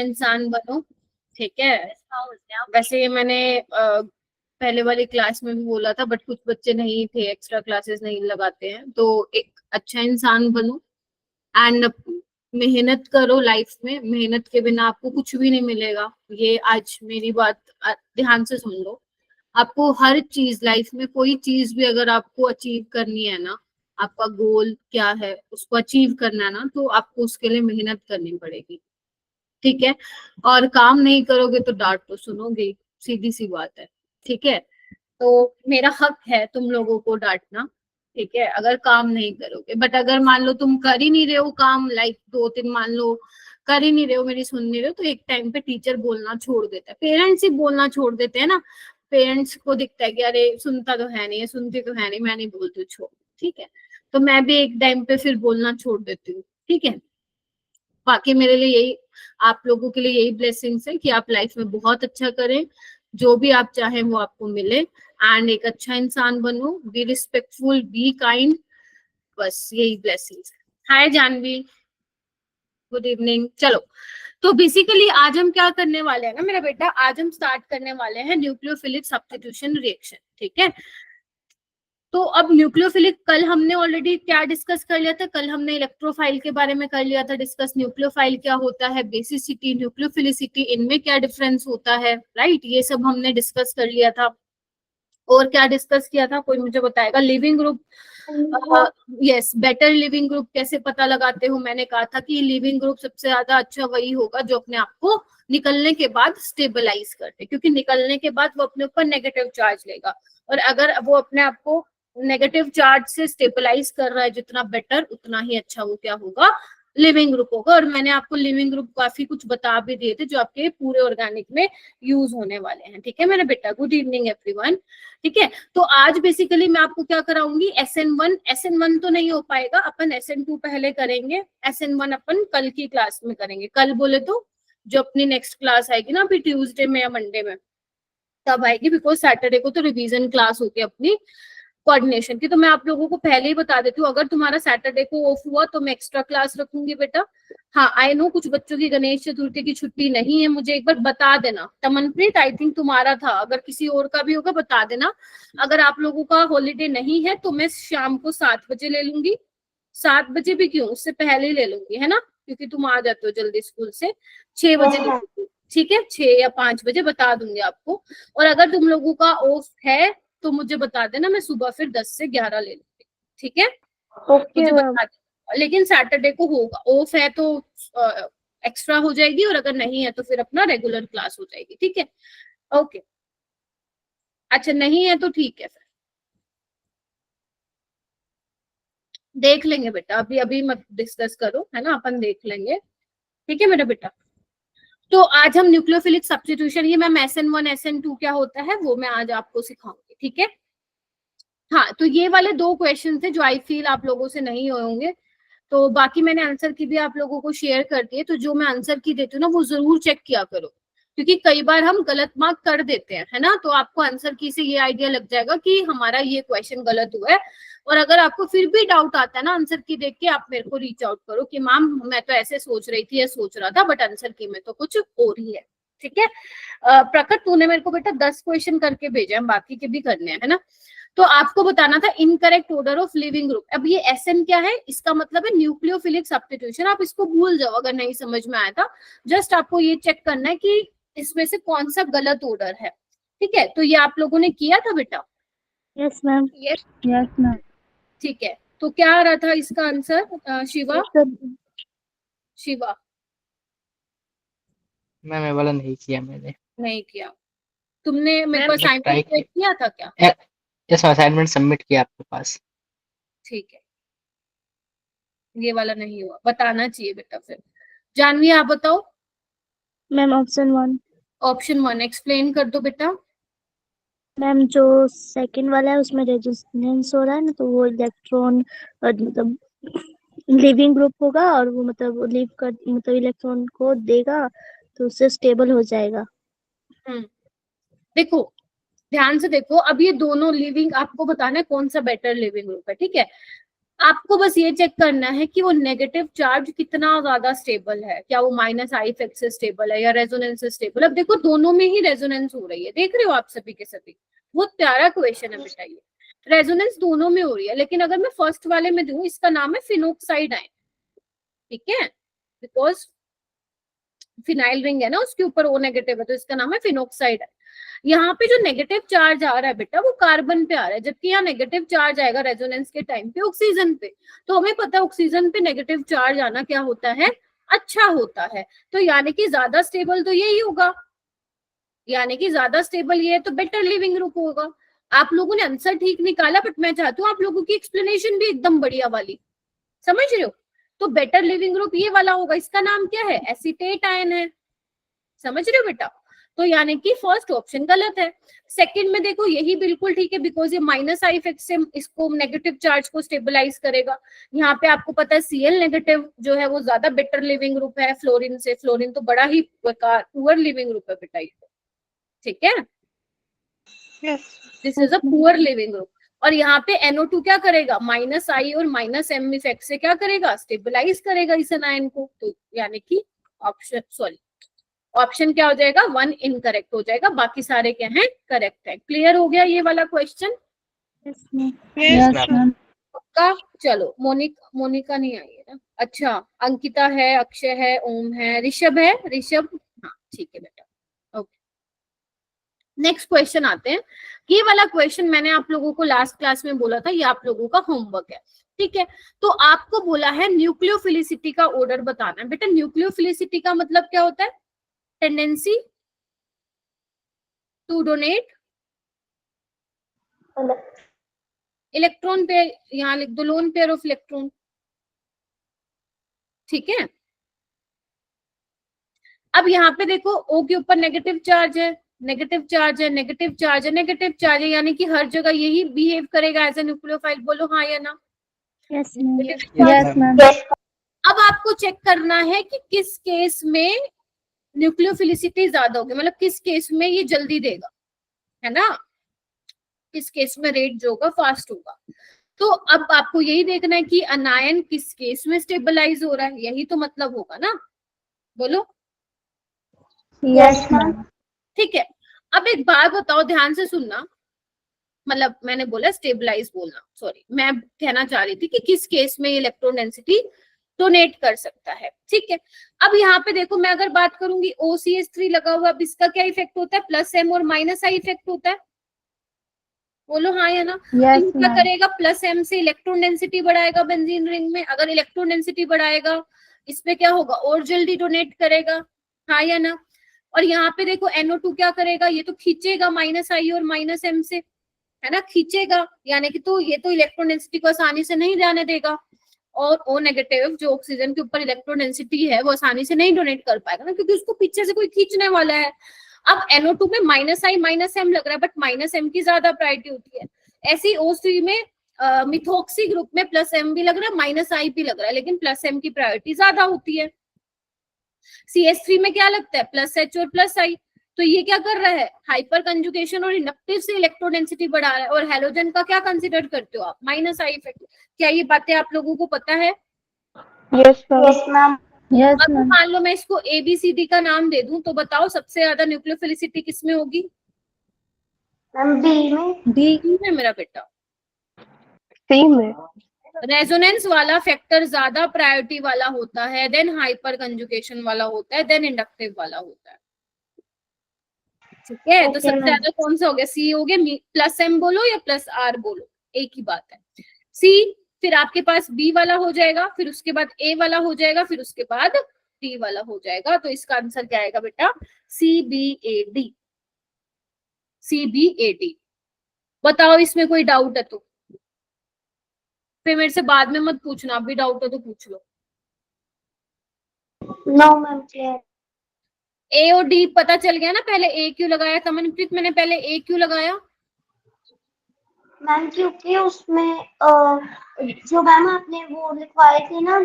इंसान बनो, ठीक है। वैसे ये मैंने पहले वाली क्लास में भी बोला था, बट कुछ बच्चे नहीं थे, एक्स्ट्रा क्लासेस नहीं लगाते हैं, तो एक अच्छा इंसान बनो एंड मेहनत करो लाइफ में। मेहनत के बिना आपको कुछ भी नहीं मिलेगा। ये आज मेरी बात ध्यान से सुन लो। आपको हर चीज लाइफ में, कोई चीज भी अगर आपको अचीव करनी है ना, आपका गोल क्या है उसको अचीव करना है ना, तो आपको उसके लिए मेहनत करनी पड़ेगी, ठीक है। और काम नहीं करोगे तो डांट तो सुनोगे ही, सीधी सी बात है, ठीक है। तो मेरा हक है तुम लोगों को डांटना, ठीक है, अगर काम नहीं करोगे। बट अगर मान लो तुम कर ही नहीं रहे हो काम, लाइक 2 दिन मान लो कर ही नहीं रहे हो, मेरी सुन नहीं रहे हो, तो एक टाइम पे टीचर बोलना छोड़ देता है, पेरेंट्स ही बोलना छोड़ देते हैं ना। पेरेंट्स को दिखता है कि अरे सुनता तो है नहीं, सुनती तो है नहीं, मैं नहीं बोलती, छोड़, ठीक है। तो मैं भी एक टाइम पे फिर बोलना छोड़ देती हूँ, ठीक है। बाकी मेरे लिए यही, आप लोगों के लिए यही ब्लेसिंग्स है कि आप लाइफ में बहुत अच्छा करें, जो भी आप चाहें वो आपको मिले, एंड एक अच्छा इंसान बनो, बी रिस्पेक्टफुल, बी काइंड, बस यही ब्लेसिंग्स है। हाय जानवी, गुड इवनिंग। चलो, तो बेसिकली आज हम क्या करने वाले हैं ना मेरा बेटा, आज हम स्टार्ट करने वाले हैं न्यूक्लियोफिलिक सब्स्टिट्यूशन रिएक्शन, ठीक है। तो अब न्यूक्लियोफिलिक, कल हमने ऑलरेडी क्या डिस्कस कर लिया था, कल हमने इलेक्ट्रोफाइल के बारे में कर लिया था डिस्कस, न्यूक्लियोफाइल क्या होता है, बेसिसिटी, न्यूक्लियोफिलिसिटी, इनमें क्या डिफरेंस होता है, राइट, ये सब हमने डिस्कस कर लिया था। और क्या डिस्कस किया था, कोई मुझे बताएगा, leaving group, yes, better leaving group कैसे पता लगाते हो, मैंने कहा था कि लिविंग ग्रुप सबसे ज्यादा अच्छा वही होगा जो अपने आप को निकलने के बाद स्टेबलाइज करते, क्योंकि निकलने के बाद वो अपने ऊपर नेगेटिव चार्ज लेगा, और अगर वो अपने आप को नेगेटिव चार्ज से स्टेबलाइज कर रहा है जितना बेटर, उतना ही अच्छा वो क्या होगा, लिविंग ग्रुप होगा। और मैंने आपको लिविंग ग्रुप काफी कुछ बता भी दिए थे जो आपके पूरे ऑर्गेनिक में यूज होने वाले हैं, ठीक है मेरे बेटा। गुड इवनिंग एवरीवन, ठीक है। तो आज बेसिकली मैं आपको क्या कराऊंगी, SN1, SN1 तो नहीं हो पाएगा, अपन SN2 पहले करेंगे, SN1 अपन कल की क्लास में करेंगे, कल बोले तो जो अपनी नेक्स्ट क्लास आएगी ना अभी ट्यूसडे में या मंडे में, तब आएगी, बिकॉज सैटरडे को तो रिवीजन क्लास होगी अपनी कोऑर्डिनेशन की। तो मैं आप लोगों को पहले ही बता देती हूँ, अगर तुम्हारा सैटरडे को ऑफ हुआ तो मैं एक्स्ट्रा क्लास रखूंगी बेटा। हाँ, आई नो कुछ बच्चों की गणेश चतुर्थी की छुट्टी नहीं है, मुझे एक बार बता देना। तमनप्रीत, आई थिंक तुम्हारा था, अगर किसी और का भी होगा बता देना। अगर आप लोगों का हॉलीडे नहीं है तो मैं शाम को 7 बजे ले लूंगी, 7 बजे भी क्यों, उससे पहले ही ले लूंगी, है ना, क्योंकि तुम आ जाते हो जल्दी स्कूल से, 6 बजे ले लूंगी, ठीक है, 6 या 5 बजे बता दूंगी आपको। और अगर तुम लोगों का ऑफ है तो मुझे बता देना, मैं सुबह फिर 10 से 11 ले लूंगी, ठीक है। मुझे बता देना, लेकिन सैटरडे को होगा, ऑफ है तो एक्स्ट्रा हो जाएगी, और अगर नहीं है तो फिर अपना रेगुलर क्लास हो जाएगी, ठीक है, ओके। अच्छा नहीं है तो ठीक है, फिर देख लेंगे बेटा, अभी अभी मत डिस्कस करो, है ना, अपन देख लेंगे, ठीक है मेरा बेटा। तो आज हम न्यूक्लियोफिलिक सब्स्टिट्यूशन, ये मैम SN1 SN2 क्या होता है वो मैं आज आपको सिखाऊंगी, ठीक है। हाँ, तो ये वाले 2 क्वेश्चन थे जो आई फील आप लोगों से नहीं हुए होंगे, तो बाकी मैंने आंसर की भी आप लोगों को शेयर कर दिए, तो जो मैं आंसर की देती हूँ ना वो जरूर चेक किया करो, क्योंकि कई बार हम गलत मार्क कर देते हैं, है ना, तो आपको आंसर की से ये आइडिया लग जाएगा कि हमारा ये क्वेश्चन गलत हुआ है। और अगर आपको फिर भी डाउट आता है ना आंसर की देख के, आप मेरे को रीच आउट करो कि मैम मैं तो ऐसे सोच रही थी या सोच रहा था, बट आंसर की में तो कुछ और ही है, ठीक है। प्रकट, तूने मेरे को बेटा 10 क्वेश्चन करके भेजा है, बाकी के भी करने हैं, है ना। तो आपको बताना था incorrect order of leaving group. अब ये SN क्या है, इसका मतलब है न्यूक्लियोफिलिक सब्स्टिट्यूशन, आप इसको भूल जाओ अगर नहीं समझ में आया था। जस्ट आपको ये चेक करना है कि इसमें से कौन सा गलत ऑर्डर है, ठीक है। तो ये आप लोगों ने किया था बेटा? Yes ma'am. Yes, yes ma'am. ठीक है। तो क्या आ रहा था इसका आंसर, शिवा? शिवा मैम ये वाला नहीं किया मैंने। नहीं किया? तुमने मेरे को मतलब ट्राई असाइनमेंट किया था क्या? किया, जैसे असाइनमेंट सबमिट किया आपके पास। ठीक है, ये वाला नहीं हुआ, बताना चाहिए बेटा फिर। जानवी आप बताओ। Ma'am option 1। ऑप्शन 1 एक्सप्लेन कर दो बेटा। मैम जो सेकंड वाला है उसमें रेजिस्टेंस हो रहा है ना, तो वो इलेक्ट्रॉन मतलब लिविंग ग्रुप होगा, और वो मतलब लिव कर मतलब इलेक्ट्रॉन को देगा, तो उससे स्टेबल हो जाएगा। देखो ध्यान से देखो, अब ये दोनों लिविंग, आपको बताना है कौन सा बेटर लिविंग ग्रुप है, ठीक है। आपको बस ये चेक करना है कि वो नेगेटिव चार्ज कितना ज्यादा स्टेबल है, क्या वो माइनस आई इफेक्ट से स्टेबल है या रेजोनेंस से स्टेबल। अब देखो दोनों में ही रेजोनेंस हो रही है, देख रहे हो आप सभी के सभी। बहुत प्यारा क्वेश्चन है बेटा ये, रेजोनेंस दोनों में हो रही है। लेकिन अगर मैं फर्स्ट वाले में दूं, इसका नाम है फिनोक्साइड आयन, ठीक है, बिकॉज फिनाइल रिंग है ना उसके ऊपर ओ नेगेटिव है, तो इसका नाम है फिनोक्साइड। यहाँ पे जो नेगेटिव चार्ज आ रहा है बेटा वो कार्बन पे आ रहा है, जबकि यहाँ नेगेटिव चार्ज आएगा रेजोनेंस के टाइम पे ऑक्सीजन पे। तो हमें पता है ऑक्सीजन पे नेगेटिव चार्ज आना क्या होता है, अच्छा होता है। तो यानी कि ज्यादा स्टेबल तो यही होगा, यानी कि ज्यादा स्टेबल ये है, तो बेटर लिविंग ग्रुप होगा। आप लोगों ने आंसर ठीक निकाला, बट मैं चाहती हूँ आप लोगों की एक्सप्लेनेशन भी एकदम बढ़िया वाली, समझ रहे हो। तो बेटर लिविंग ग्रुप ये वाला होगा, इसका नाम क्या है, एसीटेट आयन है, समझ रहे हो बेटा। तो यानी कि फर्स्ट ऑप्शन गलत है। सेकंड में देखो यही बिल्कुल ठीक है, बिकॉज ये माइनस आई इफेक्ट से इसको नेगेटिव चार्ज को स्टेबलाइज करेगा। यहाँ पे आपको पता है Cl नेगेटिव जो है वो ज्यादा बेटर लिविंग ग्रुप है फ्लोरीन से, फ्लोरीन तो बड़ा ही बेकार पुअर लिविंग ग्रुप है बेटा ये, ठीक है, this is a poor leaving group. और यहाँ पे NO2 क्या करेगा, माइनस आई और माइनस एम इफेक्ट से क्या करेगा, स्टेबलाइज करेगा इस आयन को। तो यानी कि ऑप्शन क्या हो जाएगा, 1 इनकरेक्ट हो जाएगा, बाकी सारे क्या हैं, करेक्ट है। क्लियर हो गया ये वाला क्वेश्चन। Yes ma'am. पक्का। चलो मोनिका नहीं आई है ना, अच्छा अंकिता है, अक्षय है, ओम है, ऋषभ है, ऋषभ, हाँ ठीक है बेटा, ओके। नेक्स्ट क्वेश्चन आते हैं। ये वाला क्वेश्चन मैंने आप लोगों को लास्ट क्लास में बोला था, ये आप लोगों का होमवर्क है, ठीक है। तो आपको बोला है न्यूक्लियोफिलिसिटी का ऑर्डर बताना है। बेटा न्यूक्लियोफिलिसिटी का मतलब क्या होता है, tendency to donate electron pair, यहाँ लिख दो लोन पेयर ऑफ इलेक्ट्रॉन, ठीक है। अब यहाँ पे देखो O के ऊपर नेगेटिव चार्ज है, नेगेटिव चार्ज है, नेगेटिव चार्ज है, नेगेटिव चार्ज है, यानी कि हर जगह यही बिहेव करेगा एज ए न्यूक्लियोफाइल। बोलो हाँ या ना। Yes ma'am. अब आपको चेक करना है कि किस केस में न्यूक्लियोफिलिसिटी ज्यादा होगी, मतलब किस केस में ये जल्दी देगा, है ना, किस केस में रेट जो होगा फास्ट होगा। तो अब आपको यही देखना है कि अनायन किस केस में स्टेबलाइज हो रहा है, यही तो मतलब होगा ना, बोलो। Yes ma'am. ठीक है। अब एक बात बताओ, ध्यान से सुनना, मतलब मैंने बोला स्टेबलाइज बोलना, सॉरी, मैं कहना चाह रही थी कि किस केस में इलेक्ट्रॉन डेंसिटी डोनेट कर सकता है, ठीक है। अब यहाँ पे देखो मैं अगर बात करूंगी OCH3 लगा हुआ, अब इसका क्या इफेक्ट होता है, प्लस एम और माइनस आई इफेक्ट होता है, बोलो हाँ या ना। यस तो क्या करेगा, प्लस एम से इलेक्ट्रॉन डेंसिटी बढ़ाएगा बेंजीन रिंग में, अगर इलेक्ट्रॉन डेंसिटी बढ़ाएगा इसमें क्या होगा, और जल्दी डोनेट करेगा, हाँ या ना। और यहाँ पे देखो NO2 क्या करेगा, ये तो खींचेगा माइनस आई और माइनस एम से, है ना, खींचेगा, यानी कि तो ये तो इलेक्ट्रॉन डेंसिटी को आसानी से नहीं जाने देगा। और O नेगेटिव जो ऑक्सीजन के ऊपर इलेक्ट्रॉन डेंसिटी है वो आसानी से नहीं डोनेट कर पाएगा ना, क्योंकि उसको पीछे से कोई खींचने वाला है। अब NO2 में माइनस आई माइनस एम लग रहा है, बट माइनस एम की ज्यादा प्रायोरिटी होती है। ऐसी O3 में मिथोक्सी ग्रुप में प्लस एम भी लग रहा है, माइनस आई भी लग रहा है, लेकिन प्लस एम की प्रायोरिटी ज्यादा होती है। CH3 में क्या लगता है, प्लस एच और प्लस आई। तो ये क्या कर रहा है, हाइपर कंजुगेशन और इंडक्टिव से इलेक्ट्रॉन डेंसिटी बढ़ा रहा है। और हैलोजन का क्या कंसीडर करते हो आप, माइनस आई इफेक्ट। क्या ये बातें आप लोगों को पता है? Yes ma'am. यस अब मैम। मान लो मैं इसको ABCD का नाम दे दूं, तो बताओ सबसे ज्यादा न्यूक्लियोफिलिसिटी किसमें होगी? डी में मेरा बेटा। सी में। रेजोनेंस वाला फैक्टर ज्यादा प्रायोरिटी वाला होता है, देन हाइपर कंजुगेशन वाला होता है, देन इंडक्टिव वाला होता है, ठीक है। तो सबसे ज्यादा कौन सा हो गया, सी हो गया, प्लस एम बोलो या प्लस आर बोलो, एक ही बात है, सी। फिर आपके पास बी वाला हो जाएगा, फिर उसके बाद ए वाला हो जाएगा, फिर उसके बाद डी वाला हो जाएगा। तो इसका आंसर क्या आएगा बेटा, CBAD, CBAD। बताओ इसमें कोई डाउट है तो फिर मेरे से बाद में मत पूछना, आप भी डाउट है तो पूछ लो। No ma'am clear. ए और डी पता चल गया ना, पहले ए क्यों लगाया था मनप्रीत, मैंने पहले ए क्यों लगाया? मैम क्योंकि उसमें जो मैम आपने वो लिखवाए थे ना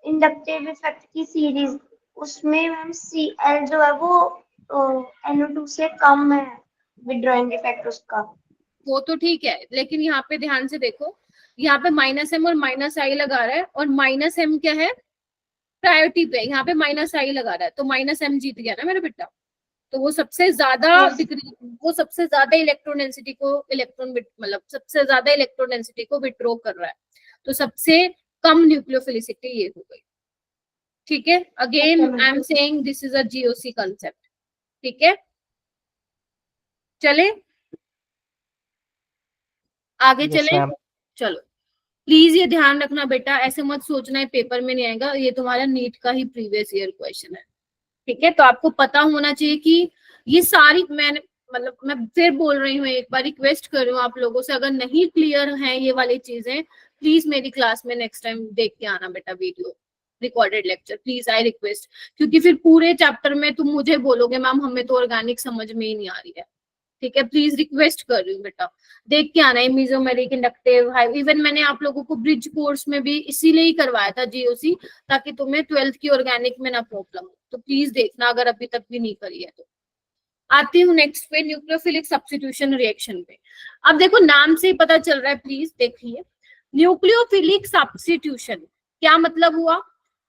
इंडक्टिव इफेक्ट की सीरीज, उसमें मैम Cl जो है वो NO2 से कम है विड्रॉइंग इफेक्ट उसका। वो तो ठीक है, लेकिन यहाँ पे ध्यान से देखो, यहाँ पे -m और -i लगा रहा है, और -m क्या है, प्रायोरिटी पे, यहाँ पे -i लगा रहा है, तो -m जीत गया ना मेरा बेटा। तो वो सबसे ज्यादा डिग्री, वो सबसे ज्यादा इलेक्ट्रॉन डेंसिटी को मतलब सबसे ज्यादा इलेक्ट्रॉन डेंसिटी को विड्रॉ कर रहा है, तो सबसे कम न्यूक्लियोफिलिसिटी ये हो गई। ठीक है, again I am saying this is a GOC concept. ठीक है, चले आगे Yes, चले। ma'am. चलो प्लीज ये ध्यान रखना बेटा, ऐसे मत सोचना है पेपर में नहीं आएगा, ये तुम्हारा नीट का ही प्रीवियस ईयर क्वेश्चन है। ठीक है, तो आपको पता होना चाहिए कि ये सारी, मैंने मतलब मैं फिर बोल रही हूँ, एक बार रिक्वेस्ट कर रही हूँ आप लोगों से, अगर नहीं क्लियर है ये वाली चीजें, प्लीज मेरी क्लास में नेक्स्ट टाइम देख के आना बेटा, video recorded lecture, please I request. क्योंकि फिर पूरे चैप्टर में तुम मुझे बोलोगे मैम हमें तो ऑर्गेनिक समझ में ही नहीं आ रही है। ठीक है, प्लीज रिक्वेस्ट कर रही हूँ बेटा, देख के आना है मेसोमेरिक, इंडक्टिव, इवन मैंने आप लोगों को ब्रिज कोर्स में भी इसीलिए ही करवाया था जीओसी, ताकि तुम्हें 12th की ऑर्गेनिक में ना प्रॉब्लम हो। तो प्लीज देखना अगर अभी तक भी नहीं करी है तो। आती हूँ नेक्स्ट पे, न्यूक्लियोफिलिक सब्स्टिट्यूशन रिएक्शन पे। अब देखो नाम से ही पता चल रहा है, प्लीज देखिए, न्यूक्लियोफिलिक सब्स्टिट्यूशन क्या मतलब हुआ।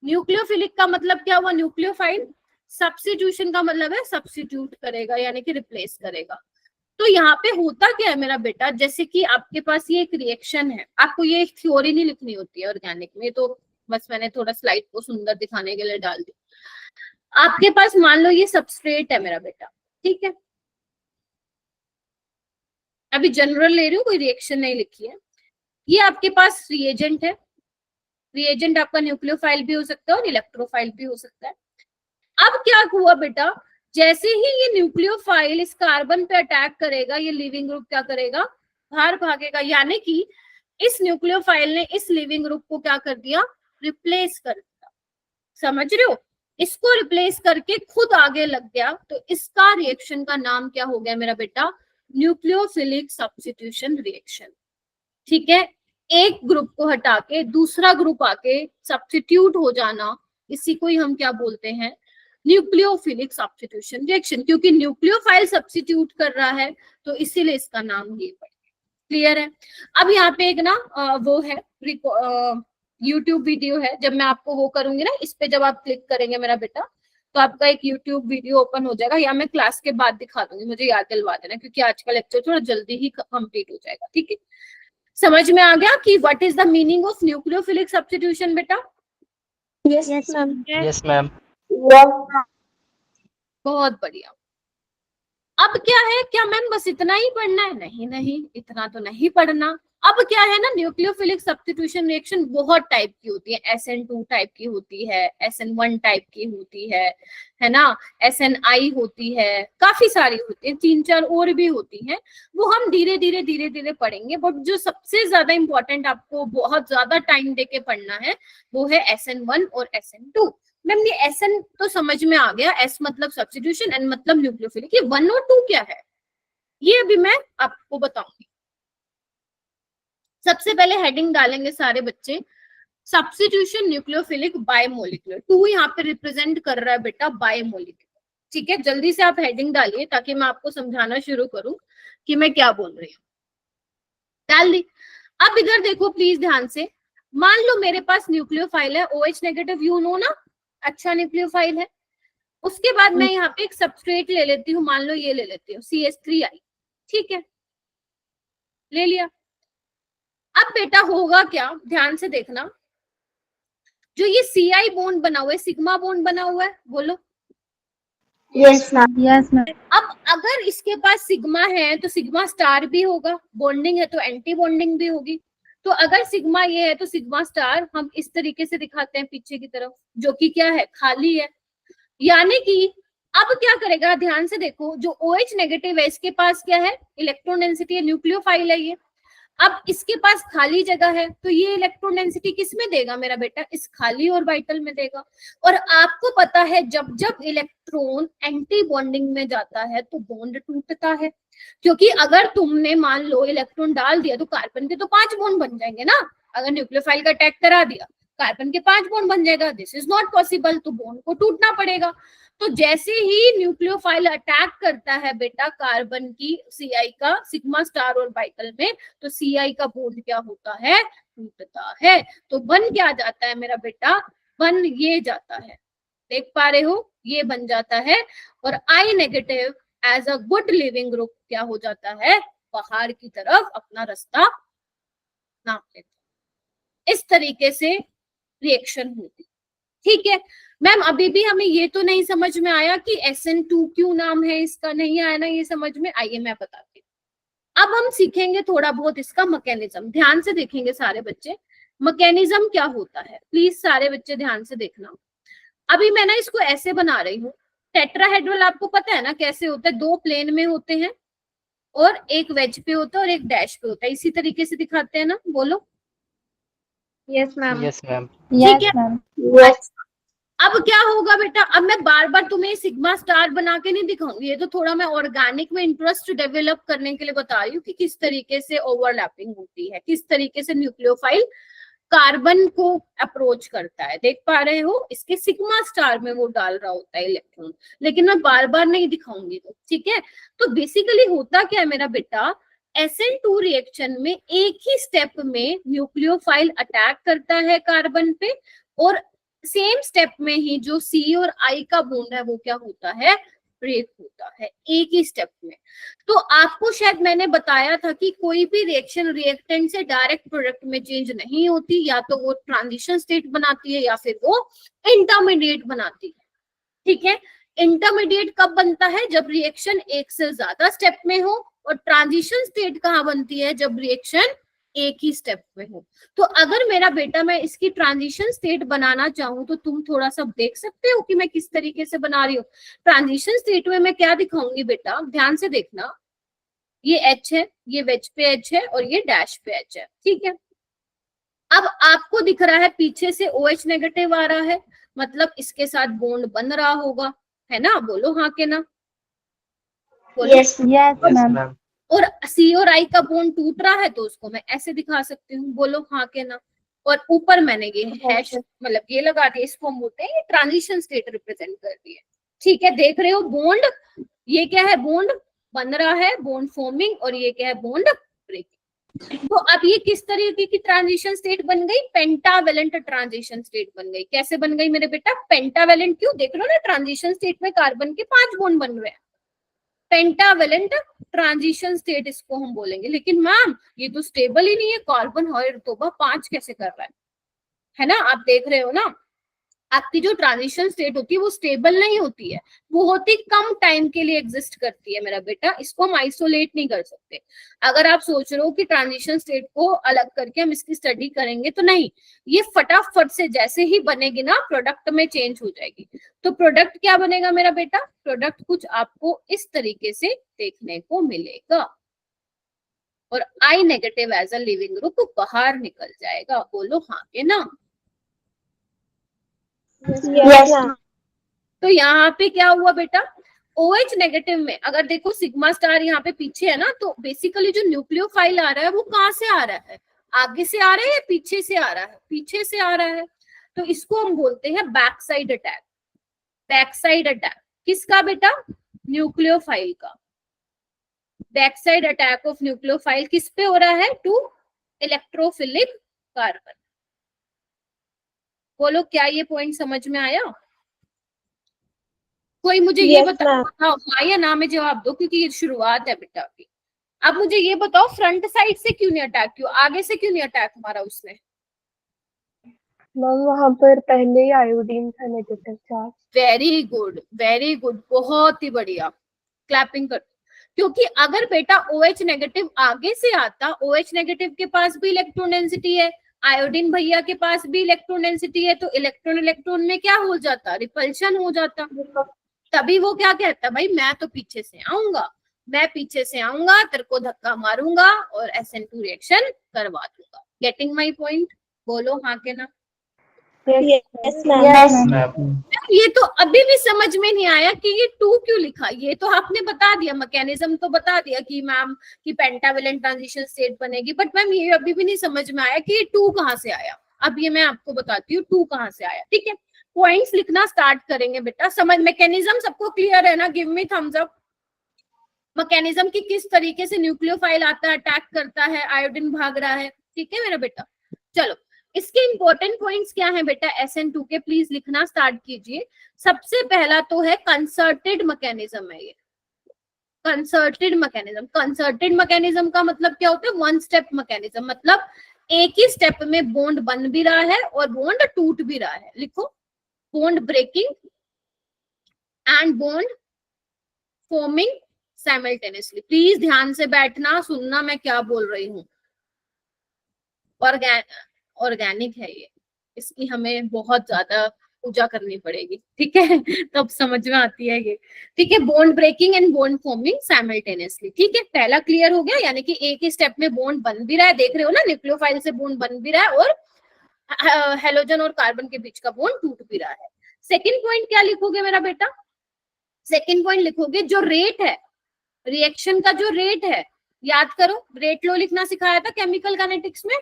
न्यूक्लियोफिलिक का मतलब क्या हुआ, न्यूक्लियोफाइल। सब्स्टिट्यूशन का मतलब है सब्स्टिट्यूट करेगा, यानी कि रिप्लेस करेगा। तो यहाँ पे होता क्या है मेरा बेटा, जैसे कि आपके पास ये एक रिएक्शन है, आपको ये एक थ्योरी नहीं लिखनी होती है ऑर्गेनिक में, तो बस मैंने थोड़ा स्लाइड को सुंदर दिखाने के लिए डाल दी। आपके पास मान लो ये सबस्ट्रेट है मेरा बेटा, ठीक है, अभी जनरल ले रही हूँ, कोई रिएक्शन नहीं लिखी है। ये आपके पास रिएजेंट है, रिएजेंट आपका न्यूक्लियोफाइल भी हो सकता है और इलेक्ट्रोफाइल भी हो सकता है। अब क्या हुआ बेटा, जैसे ही ये न्यूक्लियोफाइल इस कार्बन पे अटैक करेगा, ये लिविंग ग्रुप क्या करेगा, बाहर भागेगा, यानी कि इस न्यूक्लियोफाइल ने इस लिविंग ग्रुप को क्या कर दिया, रिप्लेस कर दिया। समझ रहे हो, इसको रिप्लेस करके खुद आगे लग गया, तो इसका रिएक्शन का नाम क्या हो गया मेरा बेटा, न्यूक्लियोफिलिक सब्स्टिट्यूशन रिएक्शन। ठीक है, एक ग्रुप को हटा के दूसरा ग्रुप आके सब्स्टिट्यूट हो जाना, इसी को ही हम क्या बोलते हैं, न्यूक्लियोफिलिक सब्स्टिट्यूशन रिएक्शन। क्योंकि न्यूक्लियोफाइल सब्स्टिट्यूट कर रहा है, तो इसीलिए इसका नाम ये पड़ा। क्लियर है। अब यहाँ पे एक ना वो है यूट्यूब वीडियो है, जब मैं आपको वो करूंगी ना, इस पे जब आप क्लिक करेंगे मेरा बेटा, तो आपका एक यूट्यूब वीडियो ओपन हो जाएगा, या मैं क्लास के बाद दिखा दूंगी, मुझे याद दिलवा देना, क्योंकि आज का लेक्चर थोड़ा जल्दी ही कंप्लीट हो जाएगा। ठीक है, समझ में आ गया कि what is the meaning of nucleophilic substitution बेटा। Yes ma'am. Yes, ma'am. बहुत बढ़िया। अब क्या है, क्या मैम बस इतना ही पढ़ना है, नहीं नहीं, इतना तो नहीं पढ़ना। अब क्या है ना, न्यूक्लियोफिलिक सब्स्टिट्यूशन रिएक्शन बहुत टाइप की होती है, SN2 टाइप की होती है, SN1 टाइप की होती है ना, SNI होती है, काफी सारी होती है, 3-4 और भी होती हैं, वो हम धीरे धीरे पढ़ेंगे। बट जो सबसे ज्यादा इंपॉर्टेंट आपको बहुत ज्यादा टाइम देके पढ़ना है, वो है SN1 और SN2। मैम ये SN तो समझ में आ गया, S मतलब सब्स्टिट्यूशन, N मतलब न्यूक्लियोफिलिक, ये 1 और 2 क्या है, ये अभी मैं आपको बताऊंगी। सबसे पहले हेडिंग डालेंगे सारे बच्चे, सब्स्टिट्यूशन न्यूक्लियोफिलिक बायमोलिकुलर। 2 यहाँ पे रिप्रेजेंट कर रहा है बेटा बायमोलिकुलर। ठीक है, जल्दी से आप हेडिंग डालिए ताकि मैं आपको समझाना शुरू करूं कि मैं क्या बोल रही हूँ। डाल दी। अब इधर देखो प्लीज ध्यान से, मान लो मेरे पास न्यूक्लियोफाइल है OH नेगेटिव, यू नो ना, अच्छा न्यूक्लियोफाइल है। उसके बाद मैं यहाँ पे एक सबस्ट्रेट ले लेती हूँ, मान लो ये ले लेती हूँ CH3I। ठीक है, ले लिया। अब बेटा होगा क्या, ध्यान से देखना, जो ये CI बॉन्ड बना हुआ है, सिग्मा बॉन्ड बना हुआ है, बोलो यस मैम। Yes ma'am. अब अगर इसके पास सिग्मा है तो सिग्मा स्टार भी होगा, बॉन्डिंग है तो एंटी बॉन्डिंग भी होगी। तो अगर सिग्मा ये है तो सिग्मा स्टार हम इस तरीके से दिखाते हैं पीछे की तरफ, जो कि क्या है, खाली है। यानी कि अब क्या करेगा, ध्यान से देखो, जो OH नेगेटिव है इसके पास क्या है, इलेक्ट्रॉन डेंसिटी है, न्यूक्लियोफाइल है ये। अब इसके पास खाली जगह है, तो ये इलेक्ट्रॉन डेंसिटी किस में देगा मेरा बेटा, इस खाली ऑर्बिटल में देगा। और आपको पता है जब जब इलेक्ट्रॉन एंटी बॉन्डिंग में जाता है तो बॉन्ड टूटता है, क्योंकि अगर तुमने मान लो इलेक्ट्रॉन डाल दिया तो कार्बन के तो 5 बॉन्ड बन जाएंगे ना, अगर न्यूक्लियोफाइल का अटैक करा दिया कार्बन के 5 बॉन्ड बन जाएगा, दिस इज नॉट पॉसिबल, तो बॉन्ड को टूटना पड़ेगा। तो जैसे ही न्यूक्लियोफाइल अटैक करता है बेटा कार्बन की सीआई का सिग्मा स्टार ऑर्बिटल में, तो सीआई का बॉन्ड क्या होता है, टूटता है। तो बन क्या जाता है मेरा बेटा, बन ये जाता है, देख पा रहे हो, ये बन जाता है। और I negative as a good leaving group क्या हो जाता है, बाहर की तरफ अपना रास्ता नाप लेता। इस तरीके से रिएक्शन होती, ठीक है मैम। अभी भी हमें ये तो नहीं समझ में आया कि SN2 क्यों नाम है इसका, नहीं आया ना ये समझ में, आइए मैं बताती हूँ। अब हम सीखेंगे थोड़ा बहुत इसका मैकेनिज्म, ध्यान से देखेंगे सारे बच्चे, मैकेनिज्म क्या होता है, प्लीज सारे बच्चे ध्यान से देखना। अभी मैं ना इसको ऐसे बना रही हूँ, टेट्राहेड्रल आपको पता है ना कैसे होता है, दो प्लेन में होते हैं और एक वेज पे होता है और एक डैश पे होता है, इसी तरीके से दिखाते हैं ना, बोलो। Yes ma'am. Yes ma'am. ठीक है। यस अब क्या होगा बेटा, अब मैं बार बार तुम्हें सिग्मा स्टार बना के नहीं दिखाऊंगी, ये तो थोड़ा मैं ऑर्गेनिक में इंटरेस्ट डेवलप करने के लिए बता रही हूँ कि किस तरीके से ओवरलैपिंग होती है, किस तरीके से न्यूक्लियोफाइल कार्बन को अप्रोच करता है, देख पा रहे हो, इसके सिग्मा स्टार में वो डाल रहा होता है इलेक्ट्रॉन, लेकिन मैं बार बार नहीं दिखाऊंगी, तो ठीक है। तो बेसिकली होता क्या है मेरा बेटा, SN2 रिएक्शन में एक ही स्टेप में न्यूक्लियोफाइल अटैक करता है कार्बन पे, और सेम स्टेप में ही जो C और I का बॉन्ड है वो क्या होता है, ब्रेक होता है, एक ही स्टेप में। तो आपको शायद मैंने बताया था कि कोई भी रिएक्शन रिएक्टेंट से डायरेक्ट प्रोडक्ट में चेंज नहीं होती, या तो वो ट्रांजिशन स्टेट बनाती है या फिर वो इंटरमीडिएट बनाती है, ठीक है। इंटरमीडिएट कब बनता है, जब रिएक्शन एक से ज्यादा स्टेप में हो, और ट्रांजिशन स्टेट कहाँ बनती है, जब रिएक्शन एक ही स्टेप में हो। तो अगर मेरा बेटा मैं इसकी ट्रांजिशन स्टेट बनाना चाहूँ तो तुम थोड़ा सा देख सकते हो कि मैं किस तरीके से बना रही हूँ। ट्रांजिशन स्टेट में मैं क्या दिखाऊंगी बेटा, ध्यान से देखना, ये H है, ये वेज पे H है और ये डैश पे H है, ठीक है। अब आपको दिख रहा है पीछे से OH नेगेटिव आ रहा है, मतलब इसके साथ बॉन्ड बन रहा होगा, है ना, बोलो हाँ के ना, बोलो। यस मैम और C और I का बॉन्ड टूट रहा है तो उसको मैं ऐसे दिखा सकती हूँ, बोलो हाँ के ना। और ऊपर मैंने ये हैश मतलब ये लगा दिया, इसको हम बोलते हैं, ये ट्रांजिशन स्टेट रिप्रेजेंट कर रही है, ठीक है। देख रहे हो बॉन्ड, ये क्या है, बॉन्ड बन रहा है, बॉन्ड फॉर्मिंग, और ये क्या है, बॉन्ड ब्रेकिंग। तो अब ये किस तरीके की ट्रांजिशन स्टेट बन गई, पेंटावेलेंट ट्रांजिशन स्टेट बन गई। कैसे बन गई मेरे बेटा, पेंटावेलेंट, क्यों, देख लो ना ट्रांजिशन स्टेट में कार्बन के 5 बॉन्ड बन रहे हैं, पेंटावेलेंट ट्रांजिशन स्टेट इसको हम बोलेंगे। लेकिन मैम ये तो स्टेबल ही नहीं है, कार्बन और तोबा 5 कैसे कर रहा है ना, आप देख रहे हो ना, आपकी जो ट्रांजिशन स्टेट होती है वो स्टेबल नहीं होती है, वो होती कम टाइम के लिए एग्जिस्ट करती है मेरा बेटा, इसको हम आइसोलेट नहीं कर सकते। अगर आप सोच रहे हो कि ट्रांजिशन स्टेट को अलग करके हम इसकी स्टडी करेंगे, तो नहीं, ये फटाफट से जैसे ही बनेगी ना प्रोडक्ट में चेंज हो जाएगी। तो प्रोडक्ट क्या बनेगा मेरा बेटा, प्रोडक्ट कुछ आपको इस तरीके से देखने को मिलेगा, और I negative as a leaving group बाहर निकल जाएगा, बोलो हाँ के ना। यस तो यहाँ पे क्या हुआ बेटा, OH नेगेटिव में अगर देखो सिग्मा स्टार यहाँ पे पीछे है ना, तो बेसिकली जो न्यूक्लियोफाइल आ रहा है वो कहाँ से आ रहा है, आगे से आ रहा है या पीछे से आ रहा है, पीछे से आ रहा है। तो इसको हम बोलते हैं back side attack. Back side attack किसका बेटा, न्यूक्लियोफाइल का। Back side attack of nucleophile किस पे हो रहा है, टू इलेक्ट्रोफिलिक कार्बन। बोलो क्या ये पॉइंट समझ में आया, कोई मुझे ये बताओ हाँ या ना में जवाब दो, क्योंकि ये शुरुआत है बेटा की। अब मुझे ये बताओ फ्रंट साइड से क्यों नहीं अटैक किया, आगे से क्यों नहीं अटैक मारा उसने। मैम वहां पर पहले ही आयोडीन था नेगेटिव चार्ज। वेरी गुड, बहुत ही बढ़िया, क्लैपिंग कर। क्योंकि अगर बेटा OH नेगेटिव आगे से आता, OH नेगेटिव के पास भी इलेक्ट्रॉन डेंसिटी है, आयोडीन भैया के पास भी इलेक्ट्रॉन डेंसिटी है, तो इलेक्ट्रॉन इलेक्ट्रॉन में क्या हो जाता, रिपल्शन हो जाता। तभी वो क्या कहता, भाई मैं तो पीछे से आऊंगा, मैं पीछे से आऊंगा, तेरे को धक्का मारूंगा और SN2 रिएक्शन करवा दूंगा। गेटिंग माई पॉइंट, बोलो हाँ के ना। यस मैम ये तो अभी भी समझ में नहीं आया कि ये 2 क्यों लिखा, ये तो आपने बता दिया, मैकेनिज्म तो बता दिया कि मैम कि पेंटावेलेंट ट्रांजिशन स्टेट बनेगी, बट मैम ये अभी भी नहीं समझ में आया कि ये 2 कहाँ से आया। अब ये मैं आपको बताती हूँ 2 कहाँ से आया, ठीक है। पॉइंट्स लिखना स्टार्ट करेंगे बेटा। समझ मैकेनिज्म सबको क्लियर है ना? Give me thumbs up. Mechanism की किस तरीके से न्यूक्लियोफाइल आता है, अटैक करता है, आयोडीन भाग रहा है, ठीक है मेरा बेटा। चलो इसके इंपॉर्टेंट पॉइंट्स क्या है बेटा SN2 के, प्लीज लिखना स्टार्ट कीजिए। सबसे पहला तो है कंसर्टेड मैकेनिज्म है ये, कंसर्टेड मैकेनिज्म। कंसर्टेड मैकेनिज्म का मतलब क्या होता है? वन स्टेप मैकेनिज्म, मतलब एक ही स्टेप में बॉन्ड बन भी रहा है और बॉन्ड टूट भी रहा है। लिखो, bond breaking and bond forming simultaneously. Please ध्यान से बैठना, सुनना मैं क्या बोल रही हूँ। ऑर्गेनिक है ये, इसकी हमें बहुत ज्यादा पूजा करनी पड़ेगी, ठीक है तब समझ में आती है ये, ठीक है। Bond breaking and bond forming simultaneously, ठीक है। पहला क्लियर हो गया, यानी कि एक ही स्टेप में बॉन्ड बन भी रहा है, देख रहे हो ना, न्यूक्लियोफाइल से बॉन्ड बन भी रहा है और हेलोजन और कार्बन के बीच का बॉन्ड टूट भी रहा है। सेकेंड पॉइंट क्या लिखोगे मेरा बेटा? सेकेंड पॉइंट लिखोगे जो रेट है, रिएक्शन का जो रेट है, याद करो रेट लो लिखना सिखाया था केमिकल काइनेटिक्स में।